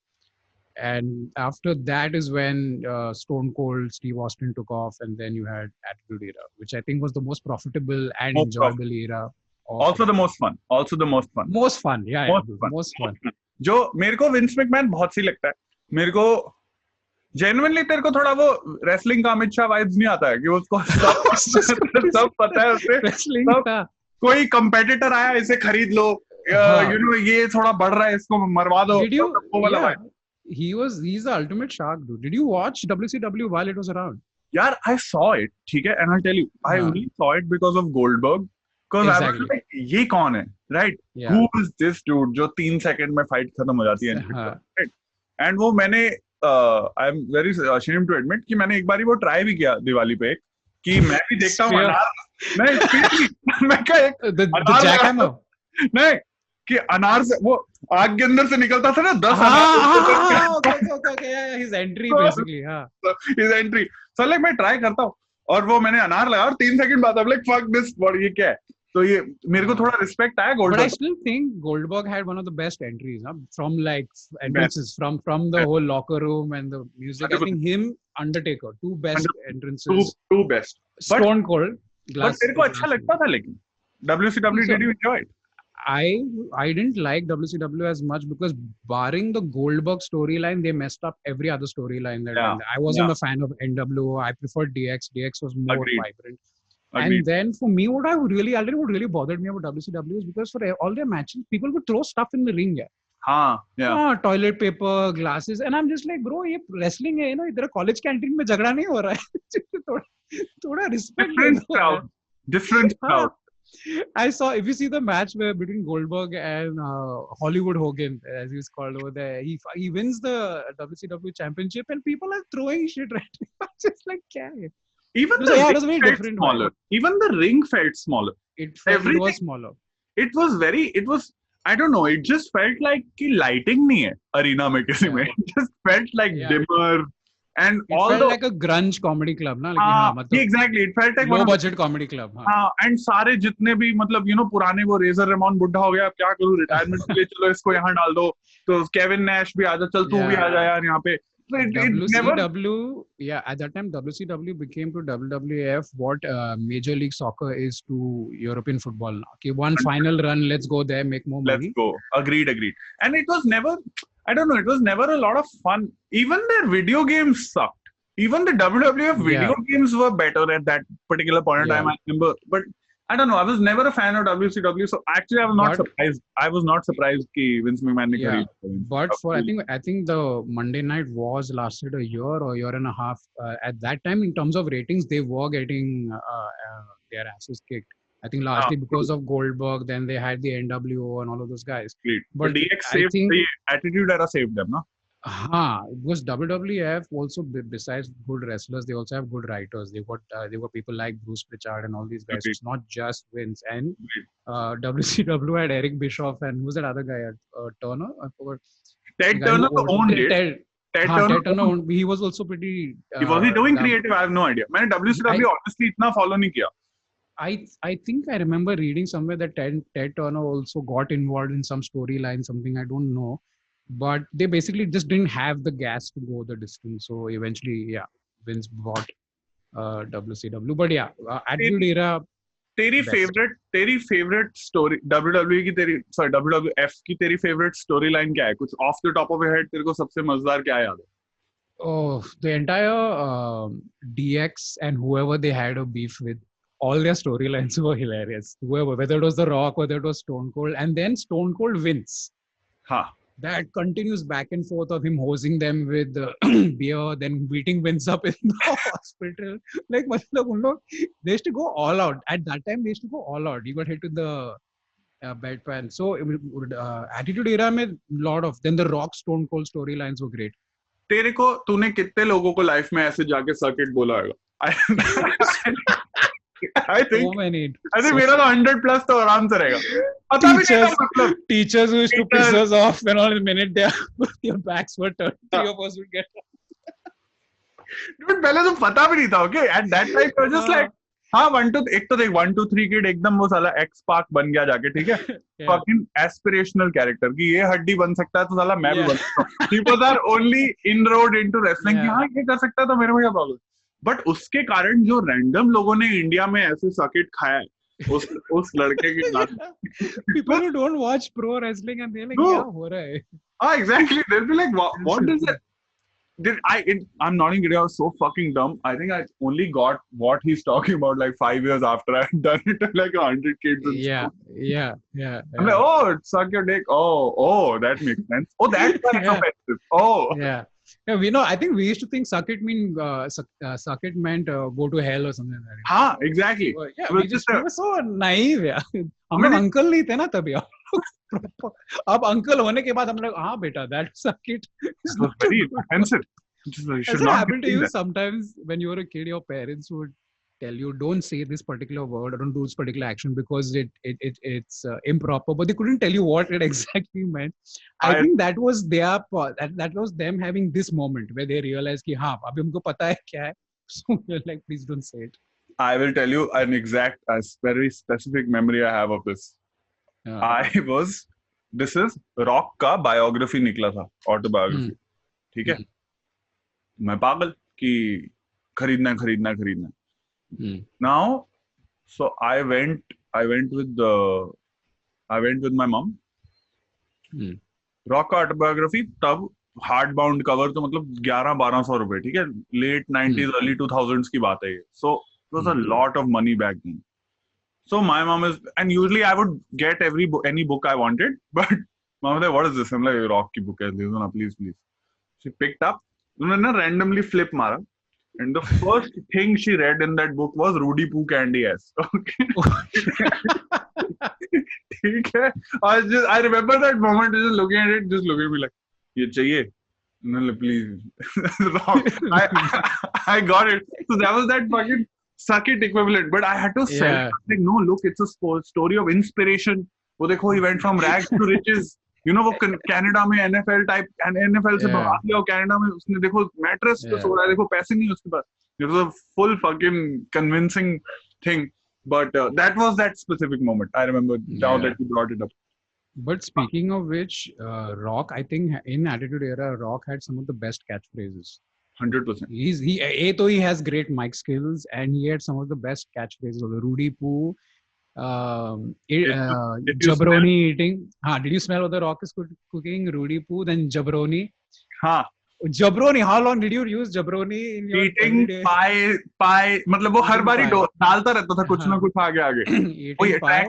And after that is when Stone Cold Steve Austin took off, and then you had Attitude Era, which I think was the most profitable and enjoyable era. Also the most fun. Most fun, yeah. Most fun. जो मेरे को Vince McMahon बहुत सी लगता है. मेरे को genuinely तेरे को थोड़ा वो रेसलिंग का अमित शाह वाइब्स नहीं आता है कि उसको सब पता है उसे. रेसलिंग का कोई कंपेटिटर आया, इसे खरीद लो, ये थोड़ा बढ़ रहा है, इसको मरवा दो. वो वाला vibe. He's the ultimate shark, dude. Did you watch WCW while it was around? Yeah, I saw it. Okay, and I'll tell you, I only saw it because of Goldberg. Because I was like, ये कौन है, right? Yeah. Who is this dude? जो 3 second में fight खत्म हो जाती है. Right? And वो मैंने, I'm very ashamed to admit कि मैंने एक बारी वो ट्राई भी किया दिवाली पे, कि मैं भी देखता हूँ अनार. मैं क्या एक नहीं कि अनार से वो आग के अंदर से निकलता था ना 10 अनार. His entry basically, his entry. So like मैं ट्राई करता हूँ और वो मैंने अनार लगा और 3 सेकंड बाद like fuck this, ये क्या है. तो ये मेरे को थोड़ा रिस्पेक्ट आया Goldberg. But I still think Goldberg had one of the best entries, from like entrances, from the whole locker room and the music. I think him, Undertaker, two best entrances. Two best. Stone Cold. But तेरे को अच्छा लगता था लेकिन WCW, did you enjoy it? I didn't like WCW as much because barring the Goldberg storyline, they messed up every other storyline. I wasn't a fan of NWO. I preferred DX. DX was more vibrant. Agreed. And then for me, what really bothered me about WCW is because for all their matches, people would throw stuff in the ring. Yeah. हाँ, toilet paper, glasses, and I'm just like, bro, ये wrestling है, इधर college canteen में झगड़ा नहीं हो रहा है. थोड़ा respect दे different दो यार. crowd, different crowd. I saw, if you see the match between Goldberg and Hollywood Hogan, as he's called over there, he wins the WCW championship and people are throwing shit right now. I'm just like, kya hai? Even So, the yeah, it ring was very felt different smaller. vibe. Even the ring felt smaller. It Everything- was smaller. It was, I don't know, it just felt like कि lighting नहीं है arena में किसी में. It just felt like dimmer. And It all felt the like a grunge comedy club, na? Like, हाँ, मतलब exactly, it felt like low budget comedy club. हाँ. and सारे जितने भी मतलब पुराने वो रेजर रेमॉन बुढ़ा हो गया, अब क्या करूं, रिटायरमेंट के लिए चलो इसको यहाँ डाल दो, तो केविन नैश भी आजा, चल तू भी आ जा यार यहाँ पे. So it never... WCW, at that time WCW became to WWF what Major League Soccer is to European football. Okay, one final run, let's go there, make more money. Let's go. Agreed. And it was never, I don't know, it was never a lot of fun. Even their video games sucked. Even the WWF video games were better at that particular point in time, I remember. But I don't know, I was never a fan of WCW, so actually I was not surprised. I was not surprised that Vince McMahon ne kharida. But for I think the Monday Night Wars lasted a year or year and a half. At that time, in terms of ratings, they were getting their asses kicked. I think largely because of Goldberg. Then they had the NWO and all of those guys. But DX saved the Attitude Era saved them, no? Because WWF also, besides good wrestlers, they also have good writers. They got people like Bruce Pritchard and all these guys. It's not just Vince. And WCW had Eric Bischoff and who's that other guy? Turner? I forgot. Ted Turner owned it. Ted Turner. He was also pretty. Was he doing creative? I have no idea. मैंने WCW honestly इतना follow नहीं किया. I think I remember reading somewhere that Ted Turner also got involved in some storyline, something I don't know. But they basically just didn't have the gas to go the distance. So eventually, Vince bought WCW. But Attitude Era. तेरी favorite story WWE की WWF की तेरी favorite storyline क्या है? कुछ off the top of your head तेरे को सबसे मजेदार क्या याद है? Oh, the entire DX and whoever they had a beef with, all their storylines were hilarious. Whoever, whether it was The Rock, whether it was Stone Cold, and then Stone Cold Vince. That continues back and forth of him hosing them with beer, then beating Vince up in the hospital. Like, they used to go all out. At that time, they used to go all out. He got hit with the bedpan. So, Attitude Era में lot of, then the Rock Stone Cold storylines were great. तेरे को तूने कितने लोगों को life में ऐसे जाके सर्किट बोला होगा? I think मेरा तो 100+ तो आराम से रहेगा. Teachers who used to piss us off when all the minute their backs were turned, three of us would get up. Dude, पहले तो पता भी नहीं था, okay? At that time, I was just like, हाँ 1 2 3 kid एकदम वो साला X Pac बन गया जाके, ठीक है? Fucking aspirational character कि ये हड्डी बन सकता है तो साला मैं भी बन सकता हूँ. People are only inroad into wrestling कि हाँ ये कर सकता है तो मेरे को क्या प्रॉब्लम. बट उसके कारण जो रैंडम लोगों ने इंडिया में ऐसे सर्किट खाया है उस लड़के के साथ. People who don't watch pro wrestling and they're like, क्या हो रहा है? Exactly. They'll be like, what is it? I'm not kidding. I was so fucking dumb. I think I only got what he's talking about like 5 years after I had done it to like 100 kids. Yeah. I'm like, oh, suck your dick. Oh, that makes sense. Oh, that's offensive. Oh. Yeah, I think we used to think suck it meant go to hell or something like that. Exactly. Yeah, we were so naive. हम लोग uncle नहीं थे ना तभी. अब uncle होने के बाद हम लोग बेटा that suck it is very offensive. Has it happened to you sometimes when you were a kid, your parents would tell you don't say this particular word or don't do this particular action because it's improper, but they couldn't tell you what it exactly meant. I think that was that was them having this moment where they realized कि हाँ अभी हमको पता है क्या है, so we're like please don't say it. I will tell you an exact, very specific memory I have of this. This is Rock का biography निकला था, autobiography, ठीक है? मैं पागल कि खरीदना. Now, so I went with my mom. Rock का autobiography तब hardbound cover तो मतलब 1100-1200 रुपए, ठीक है? Late 90s, early 2000s की बात है ये. So it was a lot of money back then. So my mom and usually I would get any book I wanted, but Mom was like, what is this? I'm like, Rock की book है. Please. She picked up. उन्होंने randomly flip मारा. And the first thing she read in that book was Rudy Poo Candy S. Okay. Okay. I remember that moment just looking at it, just looking at me like, ये चाहिए? No, please. I got it. So that was that fucking suck it equivalent. But I had to sell it. Like, no, look, it's a story of inspiration. वो देखो, he went from rags to riches. You know, वो Canada में NFL type NFL से भाग गया और Canada में उसने देखो मैट्रेस पे सो रहा है, देखो पैसे नहीं उसके पास. It was a full fucking convincing thing. But that was that specific moment. I remember now that you brought it up. But speaking of which, Rock, I think in Attitude Era, Rock had some of the best catchphrases. 100%. He has great mic skills, and he had some of the best catchphrases. Rudy Poo, Jabroni eating. Did you smell what the Rock is cooking? Rudy Poo, then Jabroni. Jabroni. How long did you use Jabroni in your eating pie? मतलब वो हर बारी डालता रहता था कुछ ना कुछ आगे. Eating pie.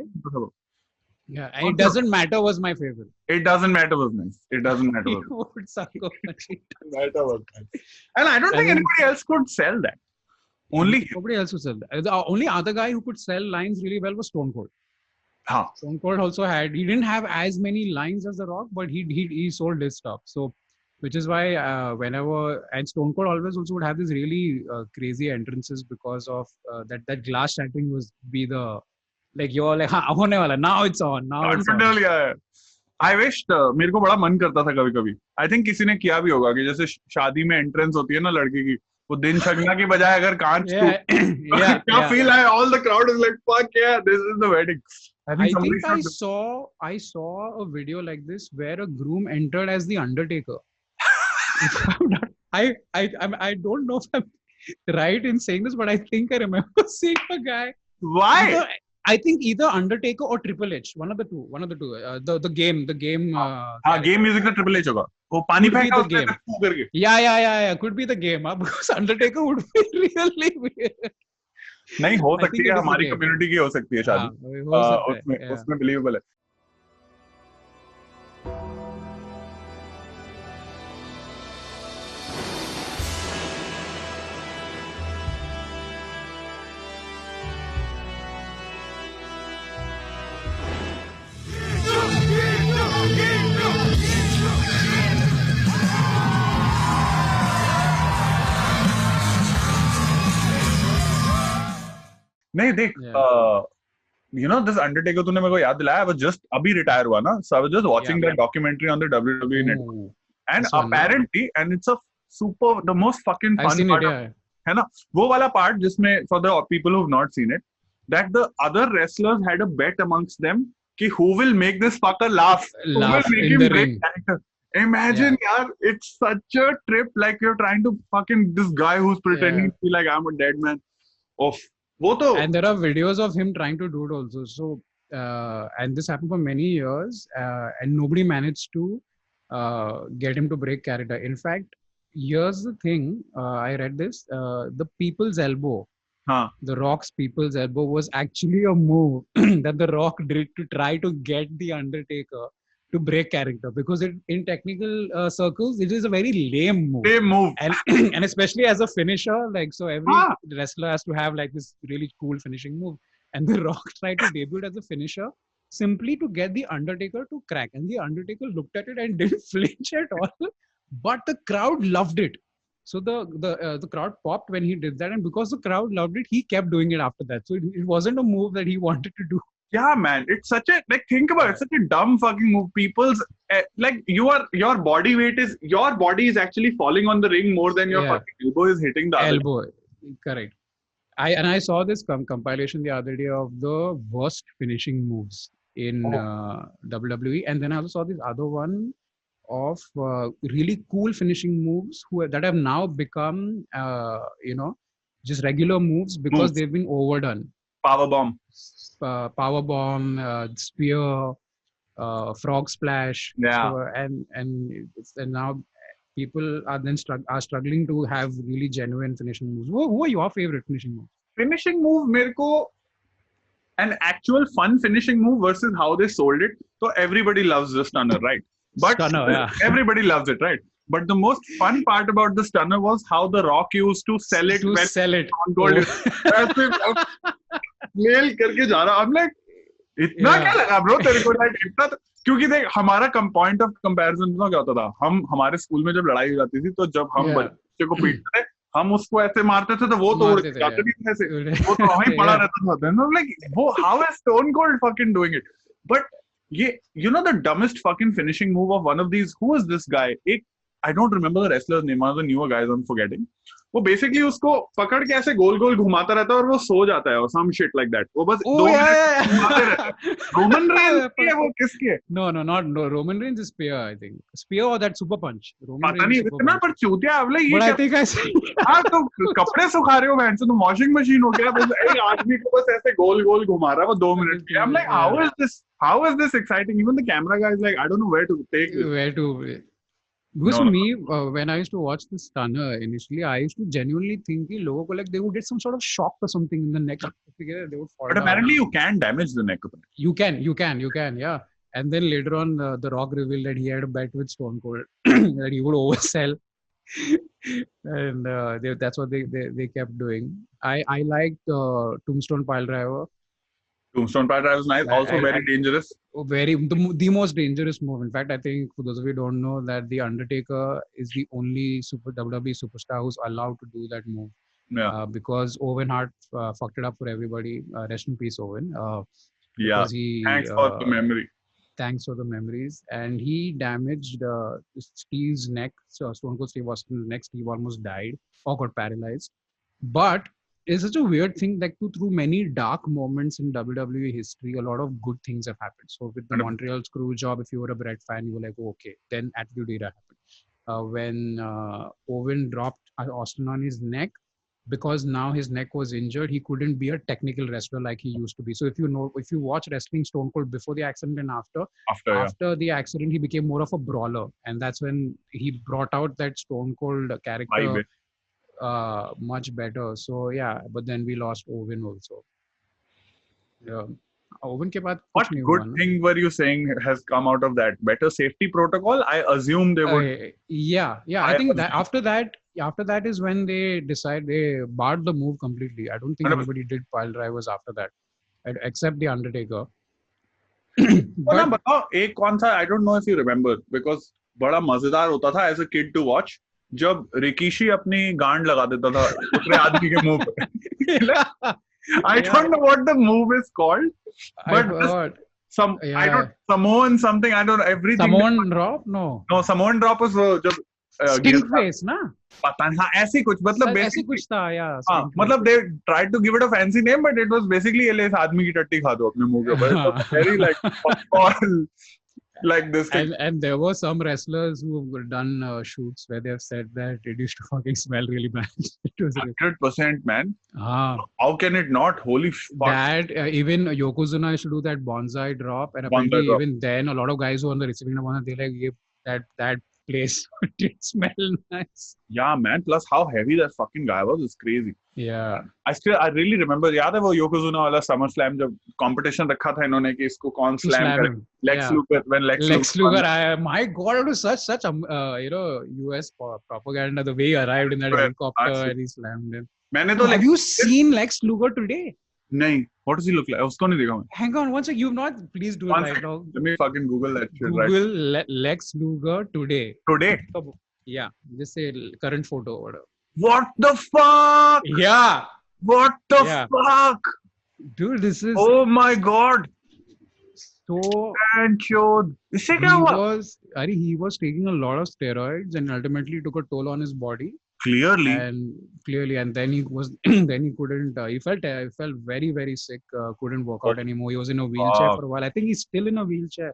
Yeah, and It Doesn't Matter was my favorite. It Doesn't Matter was nice. It Doesn't Matter was nice. And I don't think anybody else could sell that. Nobody else could sell that. The only other guy who could sell lines really well was Stone Cold. Stone Cold also he didn't have as many lines as The Rock, but he sold his stuff. So, which is why and Stone Cold always also would have these really crazy entrances because of that glass shattering be the like you're like होने वाला, now it's on. I wished मेरे को बड़ा मन करता था कभी-कभी. I think किसी ने किया भी होगा कि जैसे शादी में एंट्रेंस होती है ना लड़की की, वो दिन छगना की बजाय अगर कांच क्या feel है, all the crowd is like fuck yeah, this is the wedding. I think I saw a video like this where a groom entered as the Undertaker. I don't know if I'm right in saying this, but I think I remember seeing a guy. Why? I think either Undertaker or Triple H, one of the two. The game. Game music का Triple H होगा. वो पानी फेंका उसने फू करके. Yeah. Could be the game, because Undertaker would be really weird. नहीं हो सकती है, हमारी कम्युनिटी की हो सकती है शादी. उसमें believable है. नहीं देख, you know this Undertaker तूने मेरे को याद दिलाया. I was just अभी retire हुआ ना, so I was just watching that documentary on the WWE network, and apparently, and it's the most fucking fun part है ना, वो वाला part जिसमें for the people who've not seen it, that the other wrestlers had a bet amongst them कि who will make this fucker laugh who will make him break character. Imagine, yaar, it's such a trip. Like you're trying to fucking this guy who's pretending to be like I'm a dead man. And there are videos of him trying to do it also. So, and this happened for many years, and nobody managed to get him to break character. In fact, here's the thing. I read this. The People's Elbow, the Rock's People's Elbow, was actually a move that the Rock did to try to get the Undertaker to break character, because in technical circles it is a very lame move, and especially as a finisher, like, so every wrestler has to have like this really cool finishing move, and the Rock tried to debut it as a finisher simply to get the Undertaker to crack, and the Undertaker looked at it and didn't flinch at all, but the crowd loved it. So the crowd popped when he did that, and because the crowd loved it, he kept doing it after that. So it wasn't a move that he wanted to do. Yeah, man, it's such a, like, think about it, it's such a dumb fucking move. People's like, your body weight is, your body is actually falling on the ring more than your fucking elbow is hitting the elbow. Other. Correct. I saw this compilation the other day of the worst finishing moves in WWE, and then I also saw this other one of really cool finishing moves that have now become just regular moves because they've been overdone. Powerbomb, spear, frog splash. Yeah. So, and now people are then struggling to have really genuine finishing moves. Who are your favorite finishing moves? Finishing move, मेरे को an actual fun finishing move versus how they sold it. So everybody loves the stunner, right? But Stunner, yeah. everybody loves it, right? But the most fun part about the stunner was how The Rock used to sell it. To sell it. Mail करके जा रहा, I'm like, इतना क्या लगा bro तेरे को, like इतना, क्योंकि देख हमारा पॉइंट ऑफ कंपैरिजन क्या होता था, हम हमारे स्कूल में जब लड़ाई हो जाती थी तो जब हम बच्चे को पीटते थे हम उसको ऐसे मारते थे तो वो तो जाते नहीं ऐसे, वो तो वहीं पड़ा रहता था, लाइक वो how is Stone Cold fucking doing it. But ये you know the dumbest fucking finishing move of one of these, who is this guy, एक I don't remember the wrestler's name, one of the newer guys I'm forgetting. वो basically उसको पकड़ के ऐसे गोल गोल घुमाता रहता है और वो सो जाता है और some shit like that. वो बस 2 मिनट घुमाते रहता है. रोमन रेंज की है वो, किसकी है? No, Roman Reigns is Spear, I think. Spear or that Super Punch. पता नहीं इतना, पर चूतिया अब ये But I think I see. हाँ तो कपड़े सुखा रहे हो मैं, तो वॉशिंग मशीन हो गया, बस एक आदमी को बस ऐसे गोल गोल घुमा रहा है वो 2 मिनट के. I'm like, how is this exciting? Even the camera guy is like, I don't know where to take this. Where to. Because for me, when I used to watch the stunner initially, I used to genuinely think that logo ko, like they would get some sort of shock or something in the neck. They would fall but apparently you can damage the neck. You can, yeah. And then later on, The Rock revealed that he had a bet with Stone Cold that he would oversell, and that's what they kept doing. I liked Tombstone Piledriver. Tombstone Piledriver was nice. Also very dangerous. The most dangerous move. In fact, I think for those of you who don't know that The Undertaker is the only WWE superstar who's allowed to do that move. Yeah. Because Owen Hart fucked it up for everybody. Rest in peace, Owen. Yeah. Thanks for the memory. Thanks for the memories. And he damaged Steve's neck. So Stone Cold Steve Austin's neck. Steve almost died or got paralyzed. But it's such a weird thing, like through many dark moments in WWE history, a lot of good things have happened. So with the Montreal Screwjob, if you were a Bret fan, you were like, oh, okay, then Attitude Era happened. When Owen dropped Austin on his neck, because now his neck was injured, he couldn't be a technical wrestler like he used to be. So if you watch wrestling Stone Cold before the accident and after the accident, he became more of a brawler. And that's when he brought out that Stone Cold character much better. So yeah, but then we lost Owen also. Yeah. Owen ke baad what good thing were you saying has come out of that? Better safety protocol? I assume they would. Yeah. I think that after that is when they barred the move completely. I don't think anybody did pile drivers after that, except The Undertaker. but एक कौन सा, I don't know if you remember, because बड़ा मजेदार होता था as a kid to watch जब Rikishi अपनी गांड लगा देता था दूसरे आदमी के मुंह पे. I don't know what the move is called, but Samoan something, I don't know everything. Samoan drop? No, Samoan drop was जब stink face ना, पता नहीं, हाँ ऐसी कुछ, मतलब ऐसी कुछ था यार. हाँ, मतलब they tried to give it a fancy name, but it was basically ये ले इस आदमी की टट्टी खा दो अपने मुंह के ऊपर. Very like popcorn. Like this thing. And there were some wrestlers who have done shoots where they have said that it used to fucking smell really bad. It was 100%, man. How can it not? Holy fuck. That even Yokozuna used to do that bonsai drop, and apparently even then a lot of guys who were on the receiving end of they like that place did smell nice. Yeah, man. Plus how heavy that fucking guy was is crazy. Yeah. I really remember. याद है वो Yokozuna वाला SummerSlam जब competition रखा था इन्होंने कि इसको कौन slam करे. Lex Luger, when Lex Luger, my God, it was such US propaganda the way he arrived in that helicopter and he slammed him. Have you seen Lex Luger today? नहीं. What does he look like? उसको नहीं देखा मैं. Hang on, one sec. You've not. Please do it right now. Let me fucking Google that shit. Google Lex Luger today. Today? Yeah. Just say current photo or whatever. What the fuck? Yeah. What the fuck? Dude, this is. Oh my God. So. इससे क्या हुआ? He was taking a lot of steroids and ultimately took a toll on his body. Clearly, and then he couldn't. He felt very, very sick. Couldn't work out anymore. He was in a wheelchair for a while. I think he's still in a wheelchair.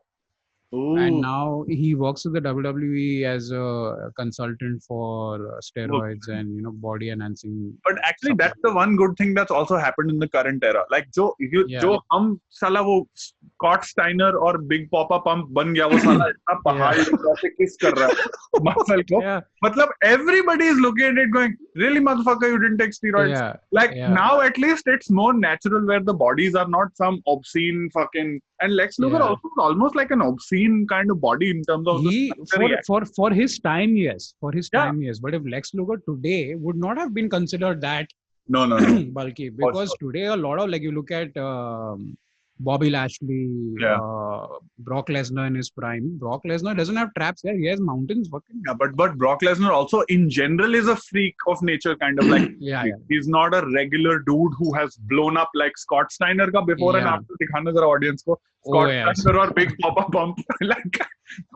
Ooh. And now he works with the WWE as a consultant for steroids and body enhancing. But actually, that's the one good thing that's also happened in the current era. Like जो हम साला वो Scott Steiner और Big Papa Pump बन गया वो साला इतना पहाड़ी से किस कर रहा है मसल को. मतलब everybody is looking at it going, really motherfucker, you didn't take steroids. Now at least it's more natural where the bodies are not some obscene fucking And Lex Luger also was almost like an obscene kind of body in terms of for his time, yes. For his time, yes. But if Lex Luger today would not have been considered that no. bulky, because today a lot of, like, you look at Bobby Lashley, Brock Lesnar in his prime. Brock Lesnar doesn't have traps there. He has mountains. Fucking. Yeah, but Brock Lesnar also in general is a freak of nature, kind of like. He's not a regular dude who has blown up like Scott Steiner ka before and after. Dikhana zara audience ko. Scott Steiner or Big Papa Pump. Like,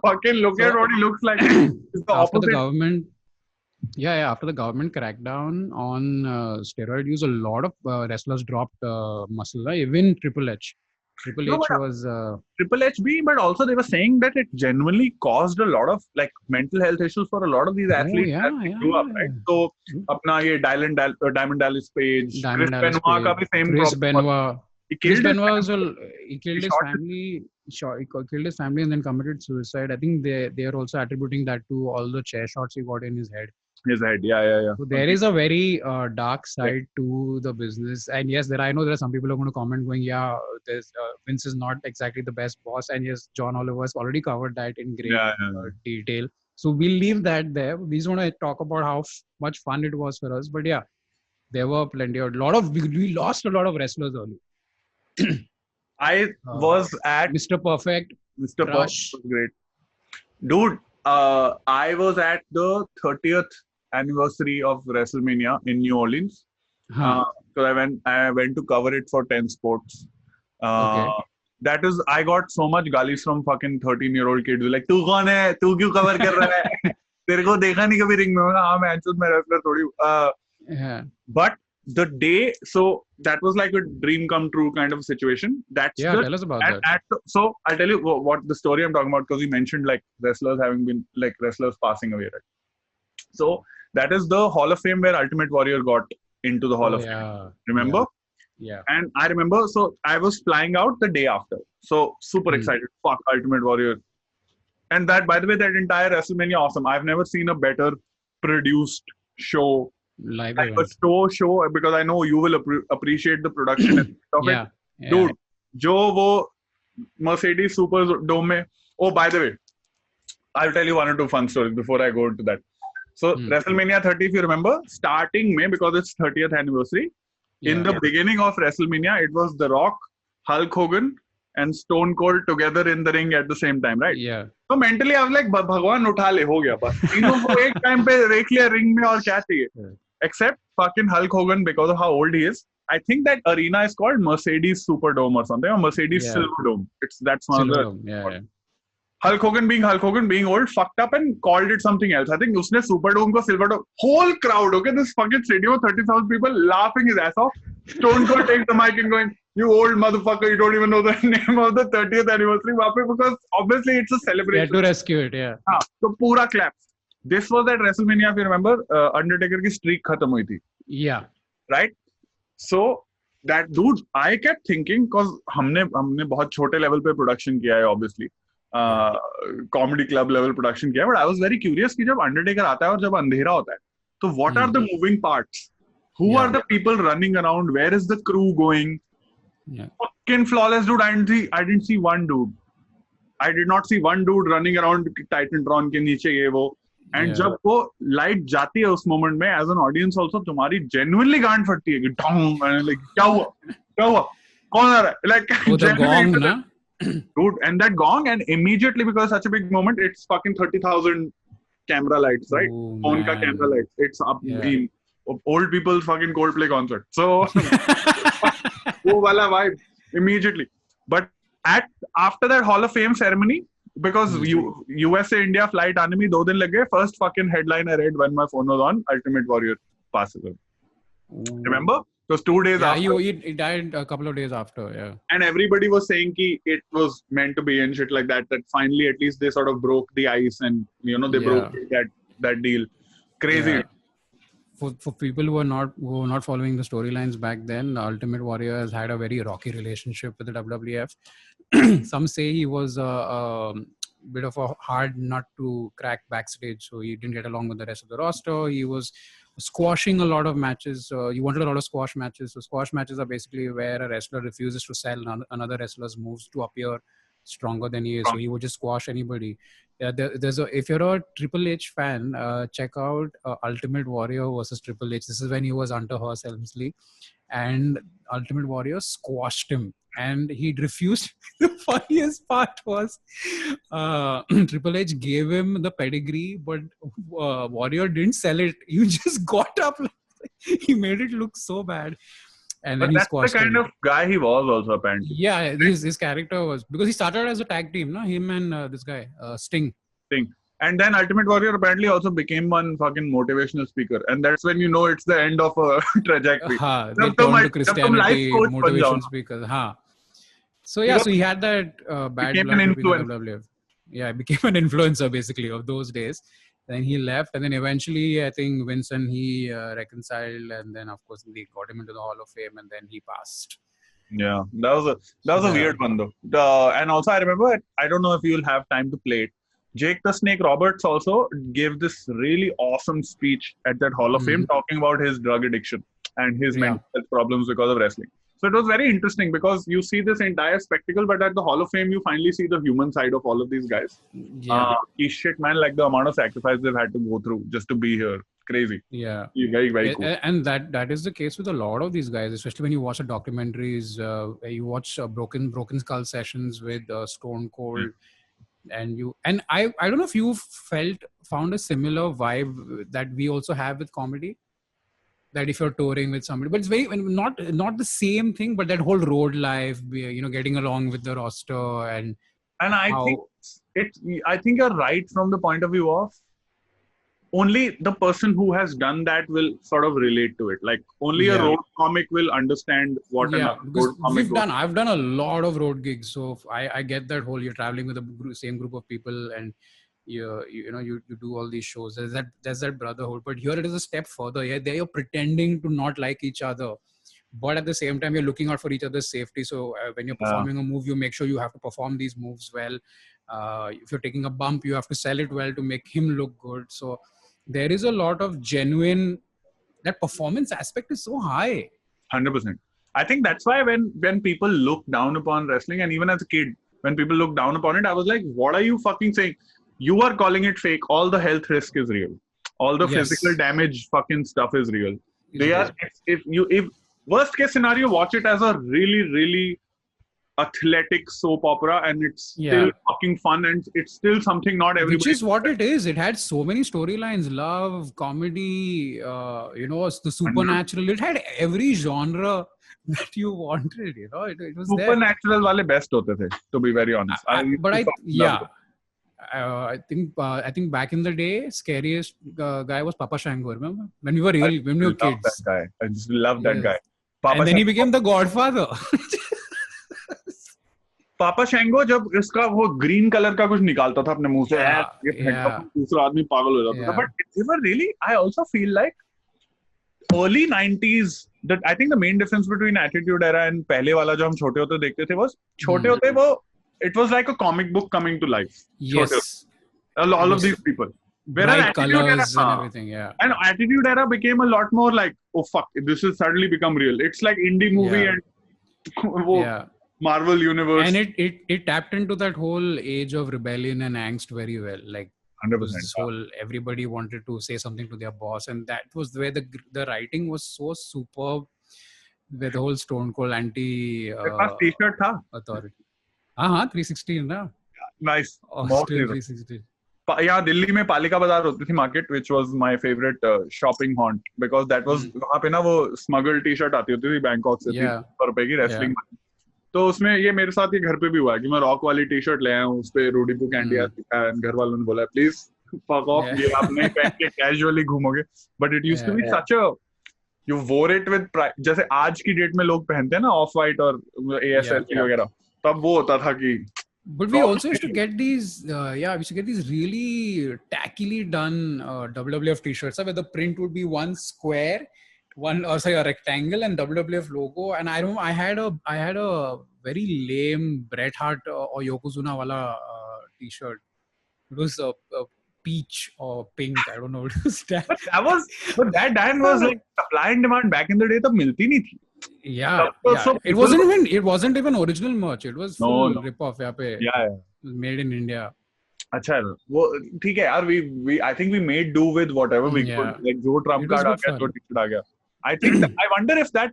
fucking look at what he looks like. It's the after opposite. The government. After the government crackdown on steroid use, a lot of wrestlers dropped muscle. Even Triple H. Triple H was Triple H B, but also they were saying that it genuinely caused a lot of like mental health issues for a lot of these athletes that grew up, right? So, apna ye Diamond Dallas Page, Chris Benoit ka bhi same Chris problem. Benoit. He killed his family. He killed his family and then committed suicide. I think they are also attributing that to all the chair shots he got in his head. Yeah. So there is a very dark side to the business, and yes, I know there are some people who are going to comment going, Vince is not exactly the best boss, and yes, John Oliver has already covered that in great detail. So we'll leave that there. We just want to talk about how much fun it was for us, but there were plenty of we lost a lot of wrestlers early. I was at Mr. Perfect. Mr. Perfect was great, dude. I was at the 30th anniversary of WrestleMania in New Orleans. So I went to cover it for 10 Sports. That is, I got so much galis from fucking 13-year-old kids. Like, "Tu kaun hai? Tu kyun cover kar raha hai? Tere ko dekha nahi kabhi ring mein." "Haan, main actually wrestler thodi." But the day, so that was like a dream come true kind of situation. Tell us about that. So I'll tell you what the story I'm talking about, because you mentioned like wrestlers passing away, right? So that is the Hall of Fame where Ultimate Warrior got into the Hall of Fame. Remember? Yeah. And I remember, so I was flying out the day after. So super excited. Fuck, Ultimate Warrior. And that, by the way, that entire WrestleMania, awesome. I've never seen a better produced show. Like a show, because I know you will appreciate the production of it. Dude, jo wo Mercedes Superdome mein, oh, by the way, I'll tell you one or two fun stories before I go into that. So WrestleMania 30, if you remember, starting May, because it's 30th anniversary, in the beginning of WrestleMania, it was The Rock, Hulk Hogan, and Stone Cold together in the ring at the same time, right? Yeah. So mentally, I was like, Bhagwan utha le, ho gaya bas. तीनों को एक time पे रेख लिया ring में और क्या चाहिए? Except fucking Hulk Hogan, because of how old he is. I think that arena is called Mercedes Superdome or something, or Mercedes Silverdome. That's one of the. Hulk Hogan, being old, fucked up and called it something else. I think usne Superdome ko Silverdome. Whole crowd, okay, this fucking stadium of 30,000 people laughing his ass off. Stone Cold takes the mic and going, "You old motherfucker, you don't even know the name of the 30th anniversary." Because obviously it's a celebration. They had to rescue it, So pura claps. This was at WrestleMania, if you remember, Undertaker ki streak khatam hui thi. Yeah. Right? So that dude, I kept thinking, because हमने बहुत छोटे level पे production किया है, obviously. Comedy club level production किया, but I was very curious कि जब Undertaker आता है और जब अंधेरा होता है, तो what are the moving parts? Who are the people running around? Where is the crew going? Fucking flawless, dude. I didn't see one dude. I did not see one dude running around Titantron के नीचे ये वो. And जब वो light जाती है उस moment में, as an audience also, तुम्हारी genuinely गांड फटती है कि डोंग, like क्या हुआ, कौन आ रहा है, like the gong, ना? Dude, and that gong, and immediately, because such a big moment, it's fucking 30,000 camera lights, right? Phone ka camera lights. It's up beam. Old people's fucking Coldplay concert. So, wo wala vibe immediately. But after that Hall of Fame ceremony, because USA India flight aane mein 2 din lag gaye, first fucking headline I read when my phone was on, Ultimate Warrior passes away. Remember? Because 2 days after. He died a couple of days after, And everybody was saying ki it was meant to be and shit like that. That finally, at least they sort of broke the ice and, they broke that deal. Crazy. Yeah. For people who were not following the storylines back then, Ultimate Warrior has had a very rocky relationship with the WWF. Some say he was a bit of a hard nut to crack backstage, so he didn't get along with the rest of the roster. He was squashing a lot of matches. You wanted a lot of squash matches. So squash matches are basically where a wrestler refuses to sell another wrestler's moves to appear stronger than he is. So he would just squash anybody. If you're a Triple H fan, check out Ultimate Warrior versus Triple H. This is when he was under Horse Helmsley, and Ultimate Warrior squashed him, and he refused. The funniest part was Triple H gave him the pedigree, but Warrior didn't sell it. He just got up. He made it look so bad. And but then that's the kind of guy he was also, apparently. Yeah, his character was, because he started as a tag team, no? Him and this guy, Sting. And then Ultimate Warrior apparently also became one fucking motivational speaker. And that's when you know it's the end of a trajectory. They turned to Christianity, motivation speakers. So yeah, so he had that bad blood with WWF. Yeah, he became an influencer basically of those days. Then he left, and then eventually I think Vince and he reconciled, and then of course they got him into the Hall of Fame, and then he passed. Yeah, that was a weird one though. And also I remember, I don't know if you'll have time to play it, Jake the Snake Roberts also gave this really awesome speech at that Hall of Fame talking about his drug addiction and his mental health problems because of wrestling. So it was very interesting because you see this entire spectacle, but at the Hall of Fame, you finally see the human side of all of these guys. Yeah. Shit, man, like the amount of sacrifice they've had to go through just to be here. Crazy. Yeah. Very, very cool. And that is the case with a lot of these guys, especially when you watch the documentaries, you watch Broken Skull sessions with Stone Cold. And I don't know if you found a similar vibe that we also have with comedy. That if you're touring with somebody, but it's very not the same thing, but that whole road life, getting along with the roster and I think you're right from the point of view of only the person who has done that will sort of relate to it. Like only a road comic will understand what a road comic is. I've done a lot of road gigs, so I get that whole you're traveling with the same group of people and you do all these shows. There's that brotherhood, but here it is a step further. Yeah, you're pretending to not like each other, but at the same time you're looking out for each other's safety. So when you're performing a move, you make sure you have to perform these moves well. If you're taking a bump, you have to sell it well to make him look good. So there is a lot of genuine. That performance aspect is so high. 100%. I think that's why when people look down upon wrestling, and even as a kid, when people look down upon it, I was like, what are you fucking saying? You are calling it fake. All the health risk is real. All the physical damage fucking stuff is real. If worst case scenario, watch it as a really, really athletic soap opera, and it's still fucking fun, and it's still something not everybody. Which is what it is. It had so many storylines: love, comedy, the supernatural. It had every genre that you wanted. It was supernatural there. Wale best hote the, to be very honest. I think back in the day, scariest guy was Papa Shango. Remember when we were kids? That guy. I just love that guy. Papa and then he became the Godfather. पापा शैंगो जब इसका वो green colour का कुछ निकालता था अपने मुंह से दूसरा आदमी पागल हो जाता था. But they were really, I also feel like early 90s, that I think the main difference between Attitude Era and पहले वाला जो हम छोटे होते देखते थे was छोटे होते वो it was like a comic book coming to life. Yes. All of these people. Whereas Attitude Era, and everything, and Attitude Era became a lot more like, oh fuck, this has suddenly become real. It's like indie movie and Marvel universe. And it tapped into that whole age of rebellion and angst very well. Like 100%. This whole, everybody wanted to say something to their boss, and that was where the writing was so superb. Where the whole Stone Cold anti t-shirt tha. Authority. 316 ना. Nice. Austrian 316. यहाँ दिल्ली में पालिका बाजार होती थी market, which was my favorite shopping haunt, because that was वहाँ पे ना वो smuggle t-shirt आती होती थी बैंकॉक से ₹300 की wrestling. तो उसमें ये मेरे साथ ये घर पे भी हुआ कि मैं रॉक वाली टी-शर्ट ले आया हूँ, उस पे रूडी बुक एंडी लिखा है, घर वालों ने बोला प्लीज फक ऑफ, ये आप नहीं पहन के कैजुअली घूमोगे. But it used to be such a, you wore it with pride. जैसे आज की डेट में लोग पहनते हैं ना ऑफ वाइट और ASL वगैरह, तब वो होता था कि. But we also used to get these, we used to get these really tackily done WWF t-shirts where the print would be one square, a rectangle and WWF logo. And I remember I had a very lame Bret Hart or Yokozuna wala t-shirt. It was peach or pink. I don't know what to stand. But that Dan was like supply and demand back in the day. तब मिलती नहीं थी. Yeah. So It wasn't even original merch. It was full rip off. यहाँ पे. Yeah. Made in India. अच्छा वो ठीक है यार. We I think we made do with whatever we could. Like जो Trump card आ गया, जो ticket आ गया. I think I wonder if that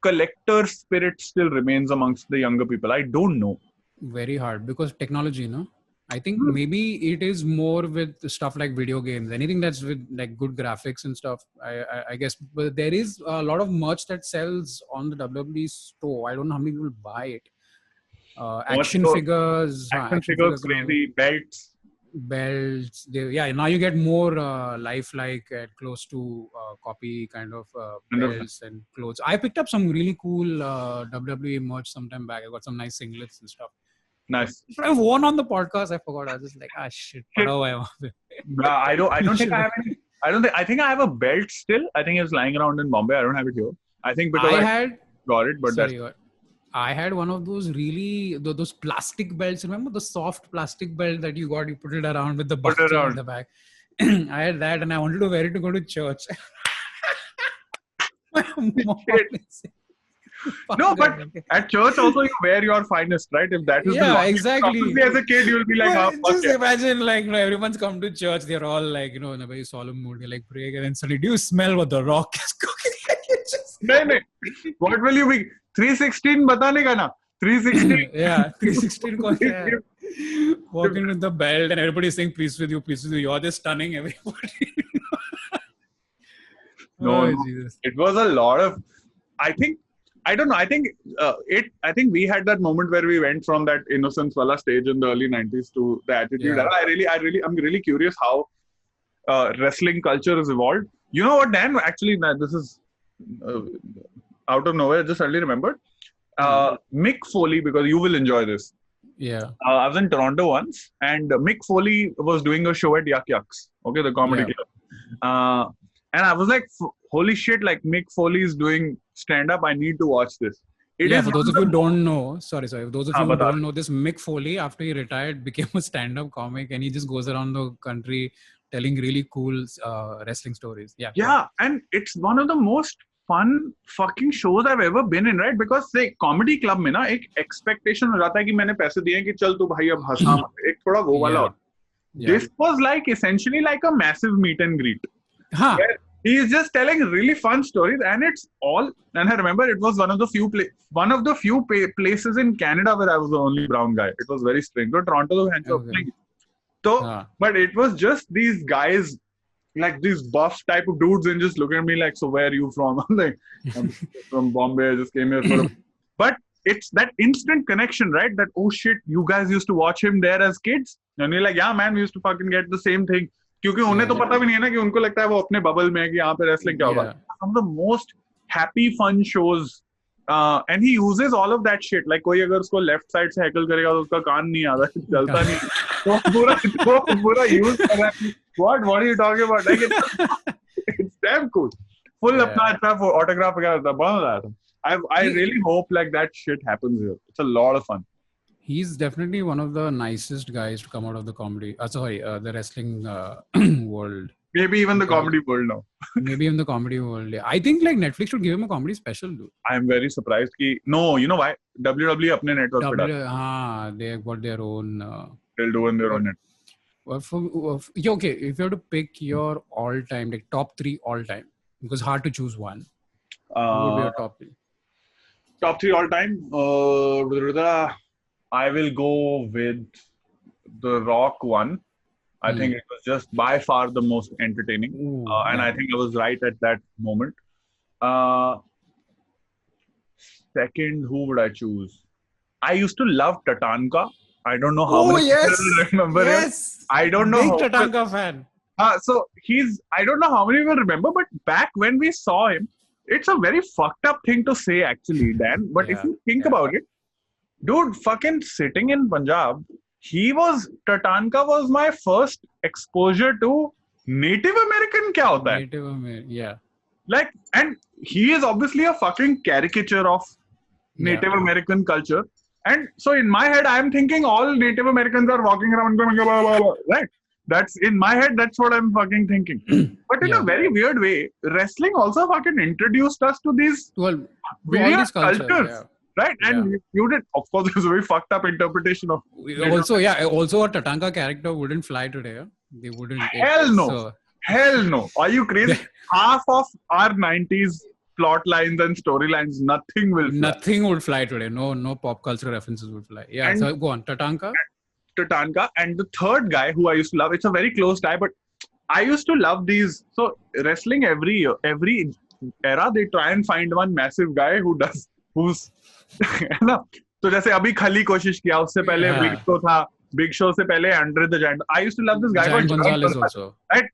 collector spirit still remains amongst the younger people. I don't know. Very hard because technology, no? I think maybe it is more with stuff like video games, anything that's with like good graphics and stuff. I guess, but there is a lot of merch that sells on the WWE store. I don't know how many people buy it. Action figures, crazy belts. Now you get more lifelike and close to copy kind of belts and clothes. I picked up some really cool WWE merch sometime back. I got some nice singlets and stuff. Nice. I've worn on the podcast. I forgot. I was just like, shit. I don't think I have any. I think I have a belt still. I think it's lying around in Bombay. I don't have it here. I think because I got it, but I had one of those really those plastic belts. Remember the soft plastic belt that you got? You put it around with the button in the back. I had that, and I wanted to wear it to go to church. No, but at church also you wear your finest, right? If that is the logic. Exactly. Obviously, as a kid, you'll be like, just imagine, like, everyone's come to church. They're all like, in a very solemn mood. They're like praying, and then suddenly, do you smell what the Rock is cooking? No. What will you be? 316 batane ka na? 316. Yeah, 316. Walking with the belt, and everybody's saying, peace with you, peace with you. You're just stunning everybody. No, Jesus. It was a lot of, I don't know. I think we had that moment where we went from that innocence wala stage in the early 90s to the attitude. Yeah. I'm really curious how wrestling culture has evolved. You know what, Dan? Actually, this is out of nowhere. I just suddenly remembered. Mick Foley, because you will enjoy this. Yeah. I was in Toronto once, and Mick Foley was doing a show at Yuck Yucks. Okay, the comedy club. And I was like, holy shit, like Mick Foley is doing stand-up. I need to watch this. For those of you who don't know, sorry. For those of you who don't know, this Mick Foley, after he retired, became a stand-up comic, and he just goes around the country telling really cool wrestling stories. Yeah, and it's one of the most fun fucking shows I've ever been in, right? Because say comedy club में ना एक expectation हो जाता है कि मैंने पैसे दिए कि चल तू भाई अब हंसा एक थोड़ा वो वाला. This was like essentially like a massive meet and greet. Where he is just telling really fun stories, and it's all. And I remember it was one of the few places in Canada where I was the only brown guy. It was very strange. So Toronto, but it was just these guys, like these buff type of dudes, and just looking at me like, so where are you from? I'm like, I'm from Bombay. I just came here for. But it's that instant connection, right? That oh shit, you guys used to watch him there as kids, and you're like, yeah, man, we used to fucking get the same thing. क्योंकि उन्हें तो पता भी नहीं है ना कि उनको लगता है वो अपने बबल में है कि यहाँ पे रेसलिंग क्या होगा. Some of the most happy fun shows, and he uses all of that shit. Like कोई अगर उसको left side से heckle करेगा तो उसका कान नहीं आता, चलता नहीं. तो पूरा use कर रहा है. What are you talking about? Like it's damn cool. Full अपना अच्छा autograph वगैरह था, बड़ा मजा आया था. I really hope like that shit happens here. It's a lot of fun. He's definitely one of the nicest guys to come out of the comedy. The wrestling world. Maybe even the comedy world now. Maybe even the comedy world. Yeah. I think like Netflix should give him a comedy special, dude. I'm very surprised. No, you know why? WWE अपने network पे डाल. They've got their own. They'll do on their own network. Okay, if you have to pick your all-time, like top 3 all-time, because hard to choose one. What would be your top 3? Top 3 all-time. I will go with the Rock one. I think it was just by far the most entertaining. And I think I was right at that moment. Second, who would I choose? I used to love Tatanka. I don't know how many people remember him. I don't know. Big Tatanka fan. So I don't know how many people remember, but back when we saw him, it's a very fucked up thing to say actually, Dan. But if you think about it, dude, fucking sitting in Punjab, Tatanka was my first exposure to Native American kya hota hai? Native American, yeah. Like, and he is obviously a fucking caricature of Native American culture. And so in my head, I'm thinking all Native Americans are walking around going, blah, blah, blah, right? That's in my head. That's what I'm fucking thinking. But in a very weird way, wrestling also fucking introduced us to these various cultures, right? And you did, of course, there's a very fucked up interpretation of. Also, a Tatanka character wouldn't fly today. They wouldn't. Hell no. Hell no. Are you crazy? Half of our 90s plot lines and storylines, nothing will fly. Nothing would fly today. No pop culture references would fly. Yeah, and so go on. Tatanka, and the third guy who I used to love, it's a very close tie, but I used to love these. So wrestling every era, they try and find one massive guy who's है ना. तो जैसे अभी खली कोशिश किया, उससे पहले Big Show से पहले Andre the Giant. I used to love this guy. Giant Gonzalez also. Right?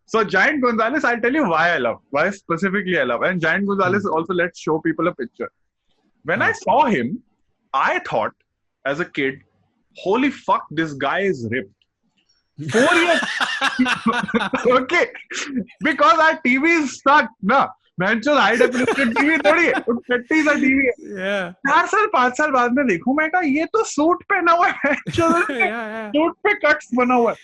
So Giant Gonzalez, I'll tell you why specifically I love. And Giant Gonzalez also, let's show people a picture. When I saw him, I thought as a kid, holy fuck, this guy is ripped. 4 years. Okay. Because our TV is stuck. Na? Manchos high definition TV थोड़ी है. 50 सा TV है. Yeah. 4 साल 5 साल बाद में देखूं मैं कहा ये तो सूट पहना हुआ है. सूट पे कट्स बना हुआ है.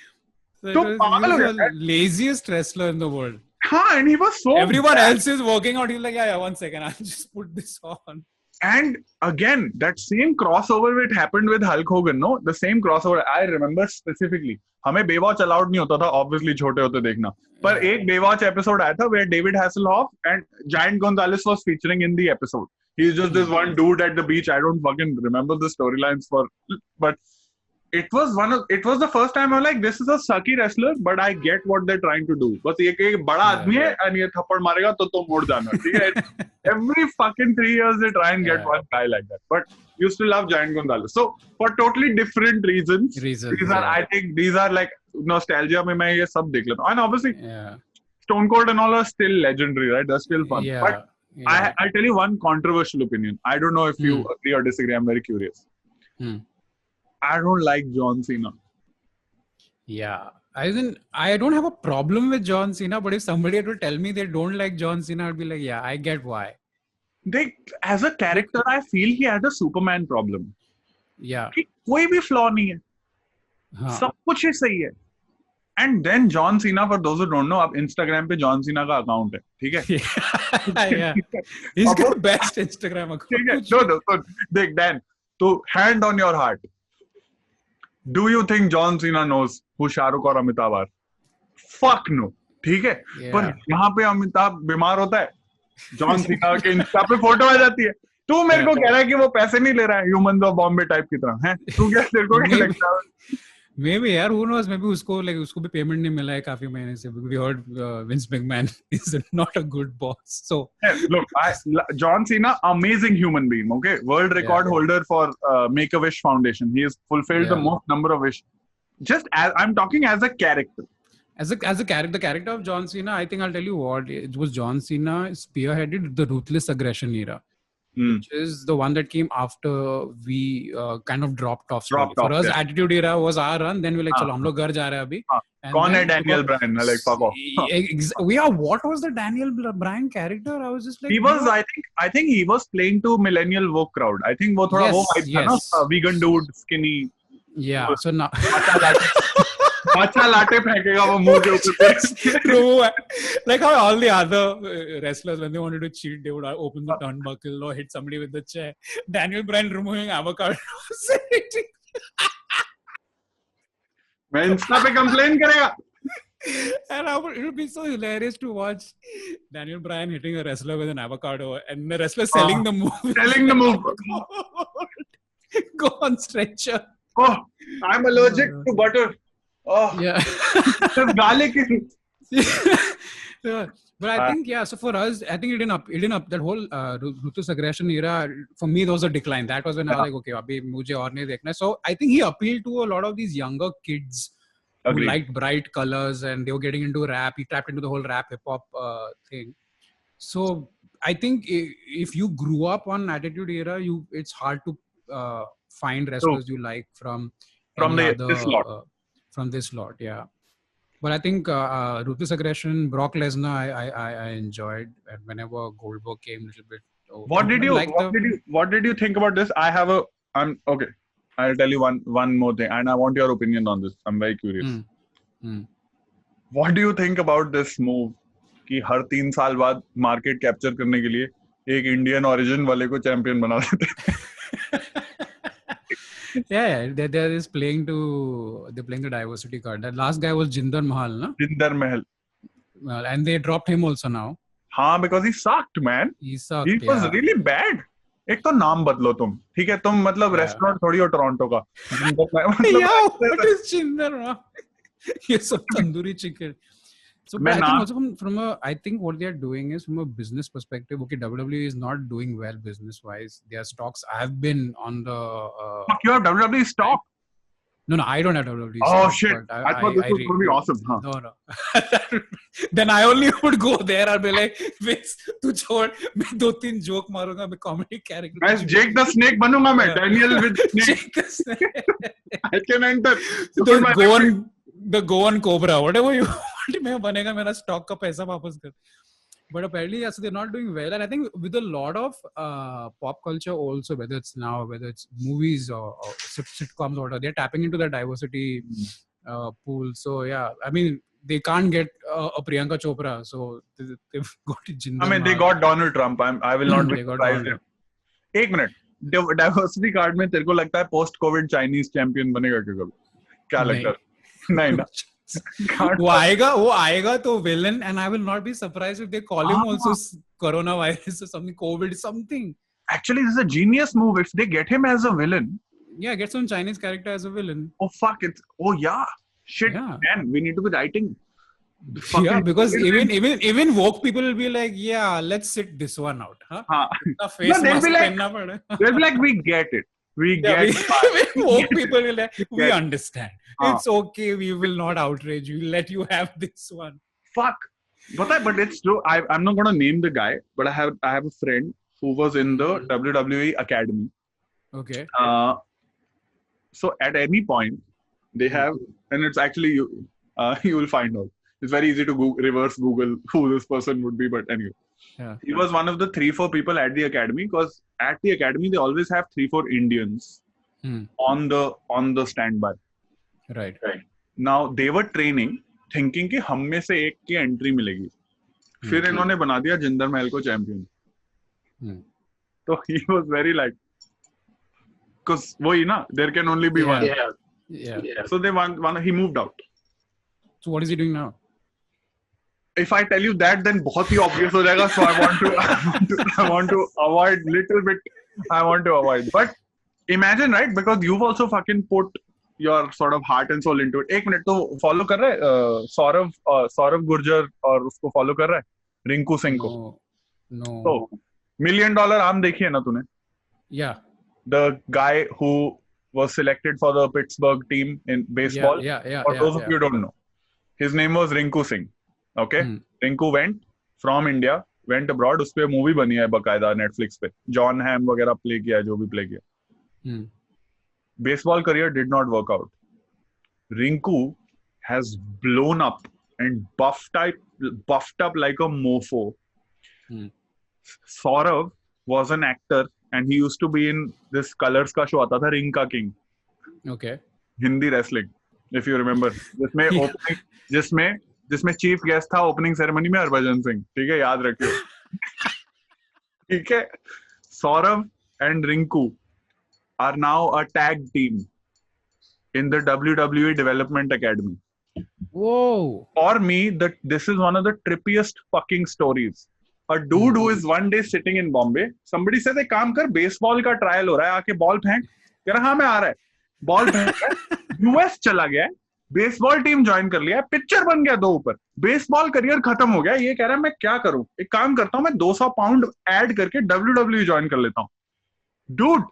So he was the laziest wrestler in the world. And he was so everyone bad. else is working out. He's like, yeah, 1 second, I'll just put this on. And again, that same crossover which happened with Hulk Hogan, no? The same crossover, I remember specifically. हमें Baywatch allowed नहीं होता था, obviously छोटे होते देखना. पर एक Baywatch episode आया था where David Hasselhoff and Giant Gonzalez was featuring in the episode. He's just this one dude at the beach. I don't fucking remember the storylines but it was the first time I'm like, this is a sucky wrestler, but I get what they're trying to do. बस एक बड़ा आदमी है and ये थप्पड़ मारेगा तो तुम मुड़ जाना, ठीक है? Every fucking 3 years they try and get one guy like that. But you still love Giant Gonzalez. So for totally different reasons these are, I think these are like nostalgia में मैं ये सब देख लेता हूँ. And obviously Stone Cold and all are still legendary, right? They're still fun. But I'll tell you one controversial opinion. I don't know if you agree or disagree. I'm very curious. I don't like John Cena. Yeah. I don't have a problem with John Cena, but if somebody had to tell me they don't like John Cena, I'd be like, yeah, I get why. As a character, I feel he had a Superman problem. Yeah. कोई भी flaw नहीं है. सब कुछ ही सही है. And then John Cena, for those who don't know, आप Instagram पे John Cena का account है, ठीक है? Yeah. He's got the best Instagram account. ठीक है? No. देख Dan, तो hand on your heart. Do you think John Cena knows who Shahrukh और अमिताभ are? Fuck no. ठीक है? पर यहाँ पे अमिताभ बीमार होता है. जॉन सीना के इंस्टा पे फोटो आ जाती है. तू मेरे को कह रहा है कि वो पैसे नहीं ले रहा है ह्यूमंस ऑफ बॉम्बे टाइप की तरह, हैं? तू तेरे को क्या लगता है? Maybe यार, who knows? Maybe उसको भी पेमेंट नहीं मिला है काफी महीने से. We heard Vince McMahon is not a good boss. So look, John Cena, amazing human being. Okay, world record holder for Make-A-Wish Foundation. He has fulfilled the most number of wish. Just as I'm talking as a character. As a character, the character of John Cena, I think I'll tell you what, it was John Cena spearheaded the ruthless aggression era, which is the one that came after we kind of dropped off. For us, Attitude Era was our run. Then we like, chalo, hum log ghar ja rahe abhi. Kaun hai Daniel Bryan? Like, fuck off. What was the Daniel Bryan character? I was just like, he was, I think he was playing to millennial woke crowd. I think wo thoda wo vibe tha na, vegan dude, skinny. Yeah. So now. अच्छा latte फेंकेगा वो मुंह के ऊपर. True. Like how all the other wrestlers, when they wanted to cheat, they would open the turnbuckle or hit somebody with the chair. Daniel Bryan removing avocado. मैं Insta पे complain करेगा. And it would be so hilarious to watch Daniel Bryan hitting a wrestler with an avocado and the wrestler selling the move. Selling the move. Go on stretcher. Oh, I'm allergic to butter. Oh, yeah. Garlic. Yeah. But I think, so for us, I think it didn't up that whole ruthless aggression era. For me, there was a decline. That was when I was like, okay, abhi mujhe aur nahi dekhna. So I think he appealed to a lot of these younger kids who liked bright colors and they were getting into rap. He tapped into the whole rap hip hop thing. So I think if you grew up on Attitude Era, it's hard to find wrestlers you like from this lot. From this lot, yeah. But I think Ruthless Aggression, Brock Lesnar, I enjoyed. And whenever Goldberg came, a little bit. What did you think about this? Okay. I'll tell you one more thing, and I want your opinion on this. I'm very curious. What do you think about this move? कि हर 3 साल बाद market capture करने के लिए एक Indian origin वाले को champion बना देते Yeah, they're just playing the diversity card. That last guy was Jinder Mahal, na? Jinder Mahal. Well, and they dropped him also now. हाँ, because he sucked, man. He sucked. He was really bad. एक तो नाम बदलो तुम, ठीक है? तुम मतलब रेस्टोरेंट थोड़ी हो टोरंटो का. Yeah, what is Jinder Mahal? ये सब tandoori chicken. So, but I think also from a, I think what they are doing is from a business perspective. Okay, WWE is not doing well business wise. Their stocks have been on the. Fuck, you have WWE stock? No, I don't have WWE. Oh stock, shit! I thought this was going to be awesome. Huh? No. Then I only would go there and be like, "तू छोड़, मैं 2-3 joke मारूंगा, मैं comedy character." मैं Jake the Snake बनूंगा मैं. Daniel with Snake. Jake the Snake. I can enter. The Goan Cobra, whatever you want, मैं बनेगा मेरा stock का पैसा वापस कर. But apparently, yeah, so they're not doing well. And I think with a lot of pop culture also, whether it's movies or sitcoms or whatever, they're tapping into the diversity pool. So, yeah, I mean, they can't get a Priyanka Chopra. So, they've got Jinder I mean, they got Donald Trump. I will not be surprised. एक minute, diversity card में तेरे को लगता है post-COVID Chinese champion बनेगा क्या कभी? क्या लगता है? नहीं ना. वो आएगा तो villain, and I will not be surprised if they call him also coronavirus or something, COVID something. Actually, this is a genius move. If they get him as a villain, yeah, get some Chinese character as a villain. Oh fuck it! Oh yeah, shit, yeah. Man, we need to be writing. Yeah, because even woke people will be like, yeah, let's sit this one out, huh? No, they'll be like, we get it. Woke people will like, we understand. It's okay. We will not outrage you. We'll let you have this one. Fuck. But it's true. I'm not going to name the guy, but I have a friend who was in the WWE Academy. Okay. So at any point, they have, and it's actually you will find out. It's very easy to reverse Google who this person would be, but anyway. Yeah. He was one of the 3-4 people at the academy, because at the academy they always have 3-4 Indians on the standby. Right. Now they were training, thinking कि हम में से एक की entry मिलेगी. फिर इन्होंने बना दिया जिंदर महल को champion. So he was very like, because वही ना, there can only be one. Yeah. So they won. He moved out. So what is he doing now? If I tell you that, then बहुत ही obvious हो जाएगा. So I want to avoid little bit. I want to avoid. But imagine, right? Because you've also fucking put your sort of heart and soul into it. एक minute तो follow कर रहा है सौरव गुर्जर और उसको follow कर रहा है रिंकू सिंह को. No. So $1 million आम देखी है ना तूने? Yeah. The guy who was selected for the Pittsburgh team in baseball. Yeah. For those of you who don't know, his name was Rinku Singh. Okay, Rinku went from India, went abroad. उस पे movie बनी है बकायदा Netflix पे. John Hamm वगैरह play किया, जो भी प्ले किया. Baseball career did not work out. Rinku has blown up and buffed up like a mofo. Saurav was an actor and he used to be in this Colors का show आता था Ring का King. Okay. Hindi wrestling, if you remember. जिसमें chief guest था opening ceremony में हरभजन सिंह. ठीक है, याद रखियो. ठीक है. Saurav and Rinku are now a tag team in the WWE Development Academy. Whoa. For me, this is one of the trippiest fucking stories. A dude who is one day sitting in Bombay, somebody said, "एक काम कर, baseball का trial हो रहा है, आके ball फेंक." कह रहा, हाँ मैं आ रहा है. बॉल फेंक, यूएस चला गया, बेसबॉल टीम ज्वाइन कर लिया, पिक्चर बन गया 2 ऊपर, बेसबॉल करियर खत्म हो गया. ये कह रहा है मैं क्या करूं, एक काम करता हूं, मैं 200 पाउंड ऐड करके WWE ज्वाइन कर लेता हूं. Dude,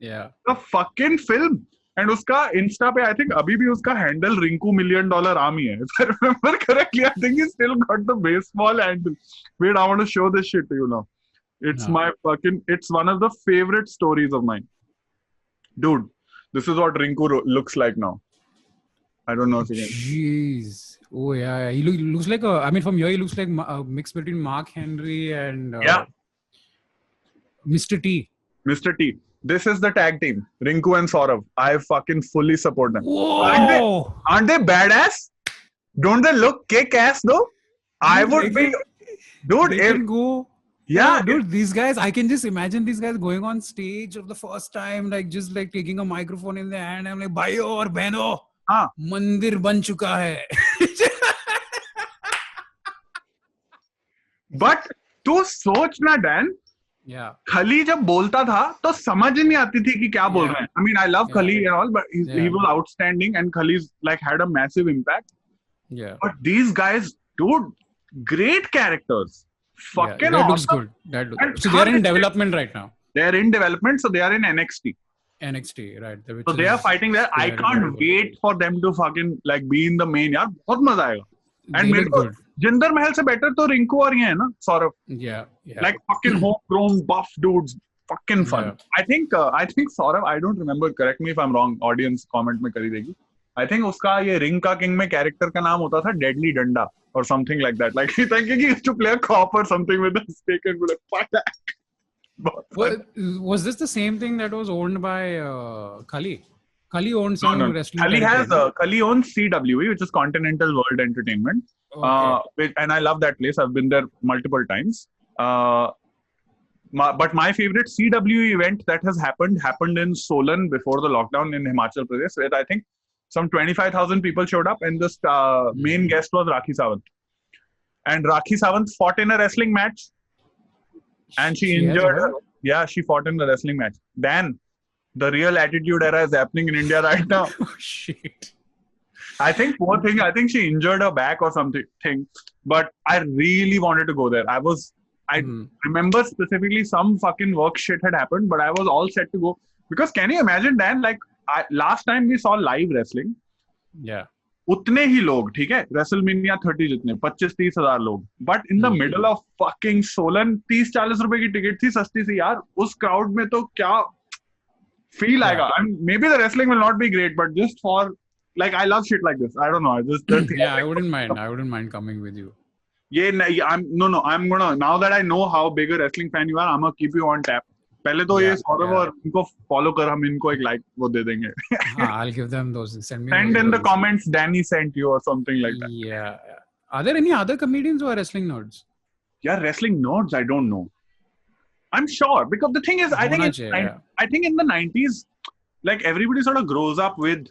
the fucking film. And उसका इंस्टा पे आई थिंक अभी भी उसका हैंडल रिंकू $1 million आर्मी है. If I remember correctly, I think he still got the baseball handle. Wait, I want to show this shit to you now. It's one of the favorite stories of mine. Dude, this is what Rinku looks like now. I don't know if you can. Jeez. Oh yeah. He looks like from here he looks like a mix between Mark Henry and Mr. T. Mr. T. This is the tag team, Rinku and Saurav. I fucking fully support them. Whoa. Aren't they badass? Don't they look kick ass though? I would be, dude. They can go. Yeah, dude, these guys, I can just imagine these guys going on stage for the first time, like just like taking a microphone in their hand. I'm like, bhaiyo aur behno, mandir ban chuka hai. But तू सोच ना Dan, Yeah. खली जब बोलता था तो समझ नहीं आती थी कि क्या बोल रहे हैं. I mean, I love Khali and all, but he was outstanding, and Khali's like had a massive impact. Yeah. But these guys, dude, great characters. Fucking that awesome. looks good. That looks. So they are in development right now. They are in development, so they are in NXT. NXT, right? So they are fighting there. I can't wait for them to fucking like be in the main. यार बहुत मजा आएगा. And मेरे को जिंदर महल से better तो रिंकू और ये है ना Saurabh. Yeah. Like fucking homegrown buff dudes. Fucking fun. Yeah. I think Saurabh, I don't remember, correct me if I'm wrong, audience comment में करी देगी. I think उसका ये रिंग का किंग में कैरेक्टर का नाम होता था डेडली डंडा or something like that. Like he thinking he used to play a cop or something with a stick and be like, fuck that. Was this the same thing that was owned by Khali? Khali owns some wrestling. Khali owns CWE, which is Continental World Entertainment. Okay. And I love that place. I've been there multiple times. But my favorite CWE event that has happened in Solan before the lockdown in Himachal Pradesh, where I think some 25,000 people showed up, and the main guest was Rakhi Sawant. And Rakhi Sawant fought in a wrestling match, and she injured her. Yeah, she fought in the wrestling match. Dan, the real attitude era is happening in India right now. Oh, shit. I think poor thing. I think she injured her back or something. But I really wanted to go there. I remember specifically some fucking work shit had happened, but I was all set to go. Because can you imagine, Dan, like last time we saw live wrestling. Yeah. उतने ही लोग, ठीक है, WrestleMania 30 जितने 25-30 हजार लोग, but in the middle of fucking Solan 30-40 रुपए की ticket थी सस्ती सी यार, उस crowd में तो क्या feel आएगा. I mean, maybe the wrestling will not be great, but just for like I love shit like this. I don't know. I just I wouldn't mind. I wouldn't mind coming with you. I'm gonna, now that I know how big a wrestling fan you are, I'm gonna keep you on tap. पहले तो ये सौरभ और इनको follow कर, हम इनको एक like वो दे देंगे. I'll give them those. Send in the comments Danny sent you or something like that. Yeah. Are there any other comedians who are wrestling nerds? Yeah, wrestling nerds, I don't know. I'm sure, because the thing is, I think in the 90s, like everybody sort of grows up with.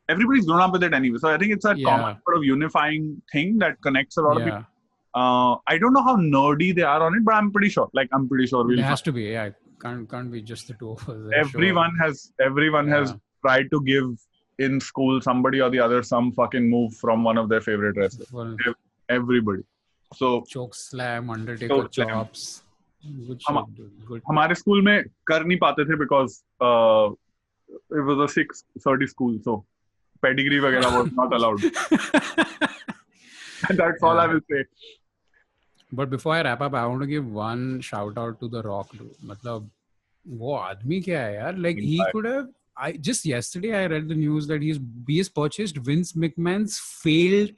Everybody's grown up with it anyway. So I think it's a common sort of unifying thing that connects a lot of people. I don't know how nerdy they are on it, but I'm pretty sure. Like I'm pretty sure it has to be. Yeah, can't be just the two of us. Everyone has tried to give in school somebody or the other some fucking move from one of their favorite wrestlers. Everybody. So choke slam, Undertaker chops. Good. हमारे school में कर नहीं पाते थे because it was a 6:30 school, so pedigree वगैरह was not allowed. And that's all I will say. But before I wrap up, I want to give one shout out to The Rock, dude. मतलब वो आदमी क्या है यार? Like he could have. Just yesterday I read the news that he has purchased Vince McMahon's failed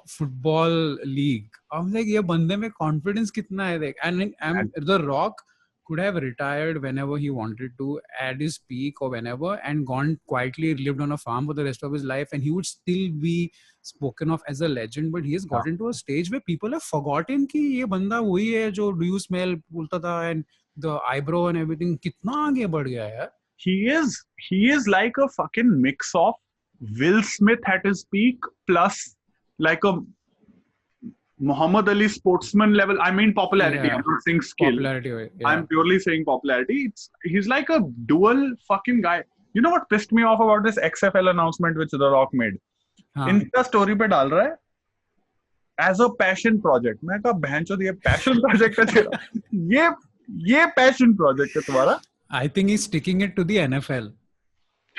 football league. I'm like, ये बंदे में confidence कितना है देख. And The Rock could have retired whenever he wanted to at his peak or whenever and gone quietly, lived on a farm for the rest of his life, and he would still be spoken of as a legend. But he has gotten to a stage where people have forgotten कि ये बंदा वही है जो do you smell बोलता था, and the eyebrow and everything कितना आगे बढ़ गया यार. He is like a fucking mix of Will Smith at his peak plus like a Muhammad Ali sportsman level. I mean popularity. I'm not saying skill. Popularity. Yeah. I'm purely saying popularity. He's like a dual fucking guy. You know what pissed me off about this XFL announcement which The Rock made? Insta story पे डाल रहा है as a passion project. मैं कहा बहनचोद ये passion project है तेरा. ये passion project है तुम्हारा. I think he's sticking it to the NFL.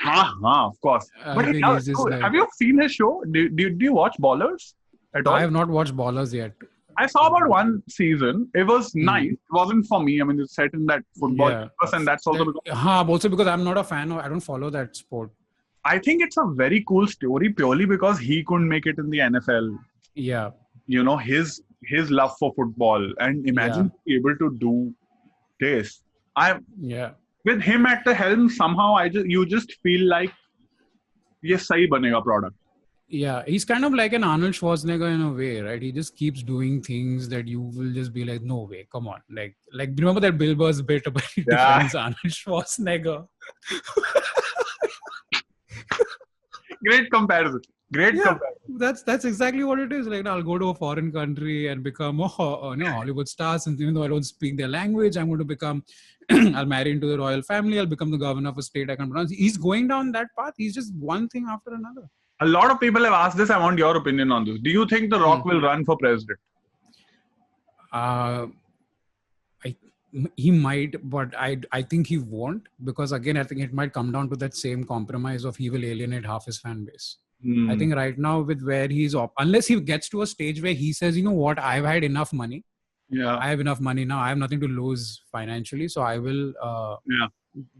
Of course. But have you seen his show? Did you watch Ballers at all? I have not watched Ballers yet. I saw about one season. It was nice. It wasn't for me. I mean, it's set in that football universe, and that's also because I'm not a fan of. I don't follow that sport. I think it's a very cool story purely because he couldn't make it in the NFL. Yeah. You know, his love for football, and imagine being able to do this. With him at the helm, somehow you just feel like ये सही बनेगा product. Yeah, he's kind of like an Arnold Schwarzenegger in a way, right? He just keeps doing things that you will just be like, no way, come on. Like remember that Bill Burr's bit about he defends Arnold Schwarzenegger? Great comparison. That's exactly what it is. Like, I'll go to a foreign country and become a Hollywood stars, and even though I don't speak their language, I'm going to become. I'll marry into the royal family. I'll become the governor of a state I can pronounce. He's going down that path. He's just one thing after another. A lot of people have asked this. I want your opinion on this. Do you think The Rock will run for president? He might, but I think he won't, because again, I think it might come down to that same compromise of he will alienate half his fan base. I think right now with where he's unless he gets to a stage where he says, you know what, I've had enough money. Yeah, I have enough money now. I have nothing to lose financially, so I will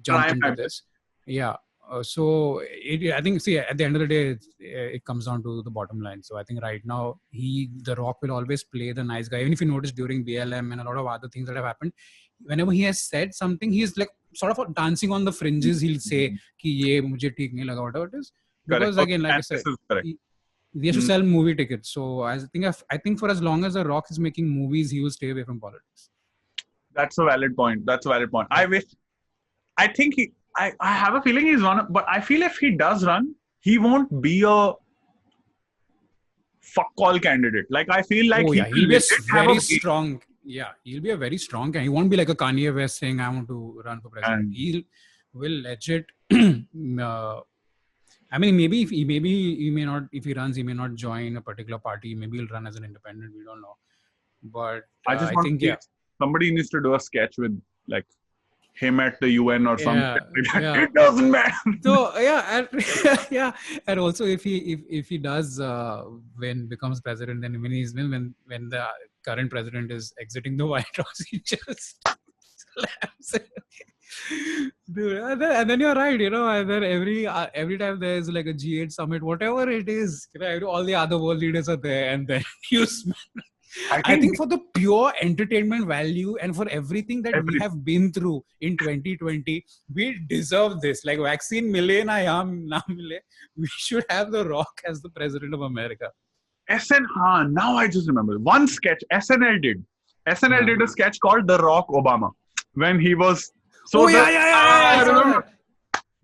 jump into this. Yeah. So I think, see, at the end of the day, it comes down to the bottom line. So I think right now, The Rock will always play the nice guy. Even if you notice during BLM and a lot of other things that have happened, whenever he has said something, he's like sort of dancing on the fringes. He'll say, "Ki ye mujhe theek nahi laga," whatever it is. Because again, like I said, he has to sell movie tickets. So I think for as long as The Rock is making movies, he will stay away from politics. That's a valid point. I have a feeling he's one, but I feel if he does run, he won't be a fuck call candidate. Like, I feel like he'll be a very strong. Yeah, he'll be a very strong candidate. He won't be like a Kanye West saying, "I want to run for president." He will legit. I mean, maybe he may not. If he runs, he may not join a particular party. Maybe he'll run as an independent. We don't know. But I think somebody needs to do a sketch with like him at the UN or something. Yeah. It doesn't matter. So and also if he does becomes president, then when the current president is exiting the White House, he just slaps it. Dude, and then you're right, and then every time there's like a G8 summit, whatever it is, all the other world leaders are there, and then you I think for the pure entertainment value and for everything that we have been through in 2020, we deserve this. Like, vaccine mile na mile, we should have The Rock as the president of America. Now I just remember one sketch SNL did. SNL did a sketch called The Rock Obama when he was. I remember.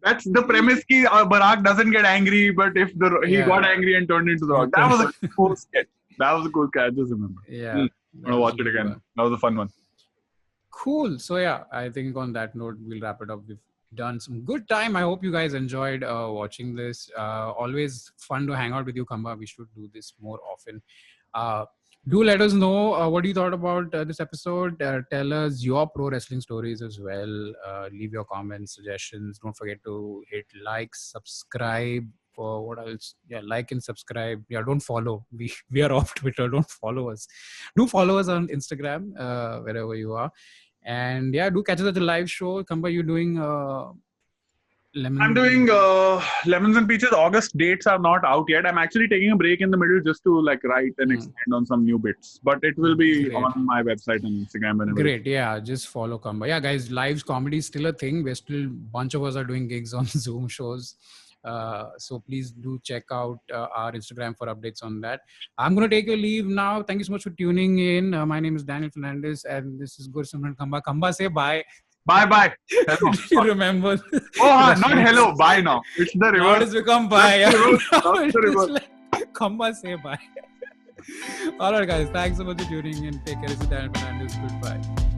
That's the premise. Ki Barack doesn't get angry, but if he got angry and turned into The Rock. That was a cool sketch. That was a cool sketch. I just remember. Yeah. I'm gonna watch it again. That was a fun one. Cool. So I think on that note, we'll wrap it up. We've done some good time. I hope you guys enjoyed watching this. Always fun to hang out with you, Khamba. We should do this more often. Do let us know what you thought about this episode. Tell us your pro wrestling stories as well. Leave your comments, suggestions. Don't forget to hit like, subscribe. What else? Yeah, like and subscribe. Yeah, don't follow. We are off Twitter. Don't follow us. Do follow us on Instagram, wherever you are. And yeah, do catch us at the live show. Khamba, you doing I'm doing Lemons and Peaches. August dates are not out yet. I'm actually taking a break in the middle just to like write and expand on some new bits. But it will be on my website and Instagram and everything. Great. Yeah, just follow Khamba. Yeah, guys, live comedy is still a thing. We're still, bunch of us are doing gigs on Zoom shows. So please do check out our Instagram for updates on that. I'm going to take a leave now. Thank you so much for tuning in. My name is Daniel Fernandes and this is Gursimran Khamba. Khamba, say bye. Bye. You remember? Not hello. Bye now. It's the reverse. Now it has become bye. It's like, Khamba, say bye. Alright guys, thanks so much for tuning in. Take care. This is Daniel Fernandes. Goodbye.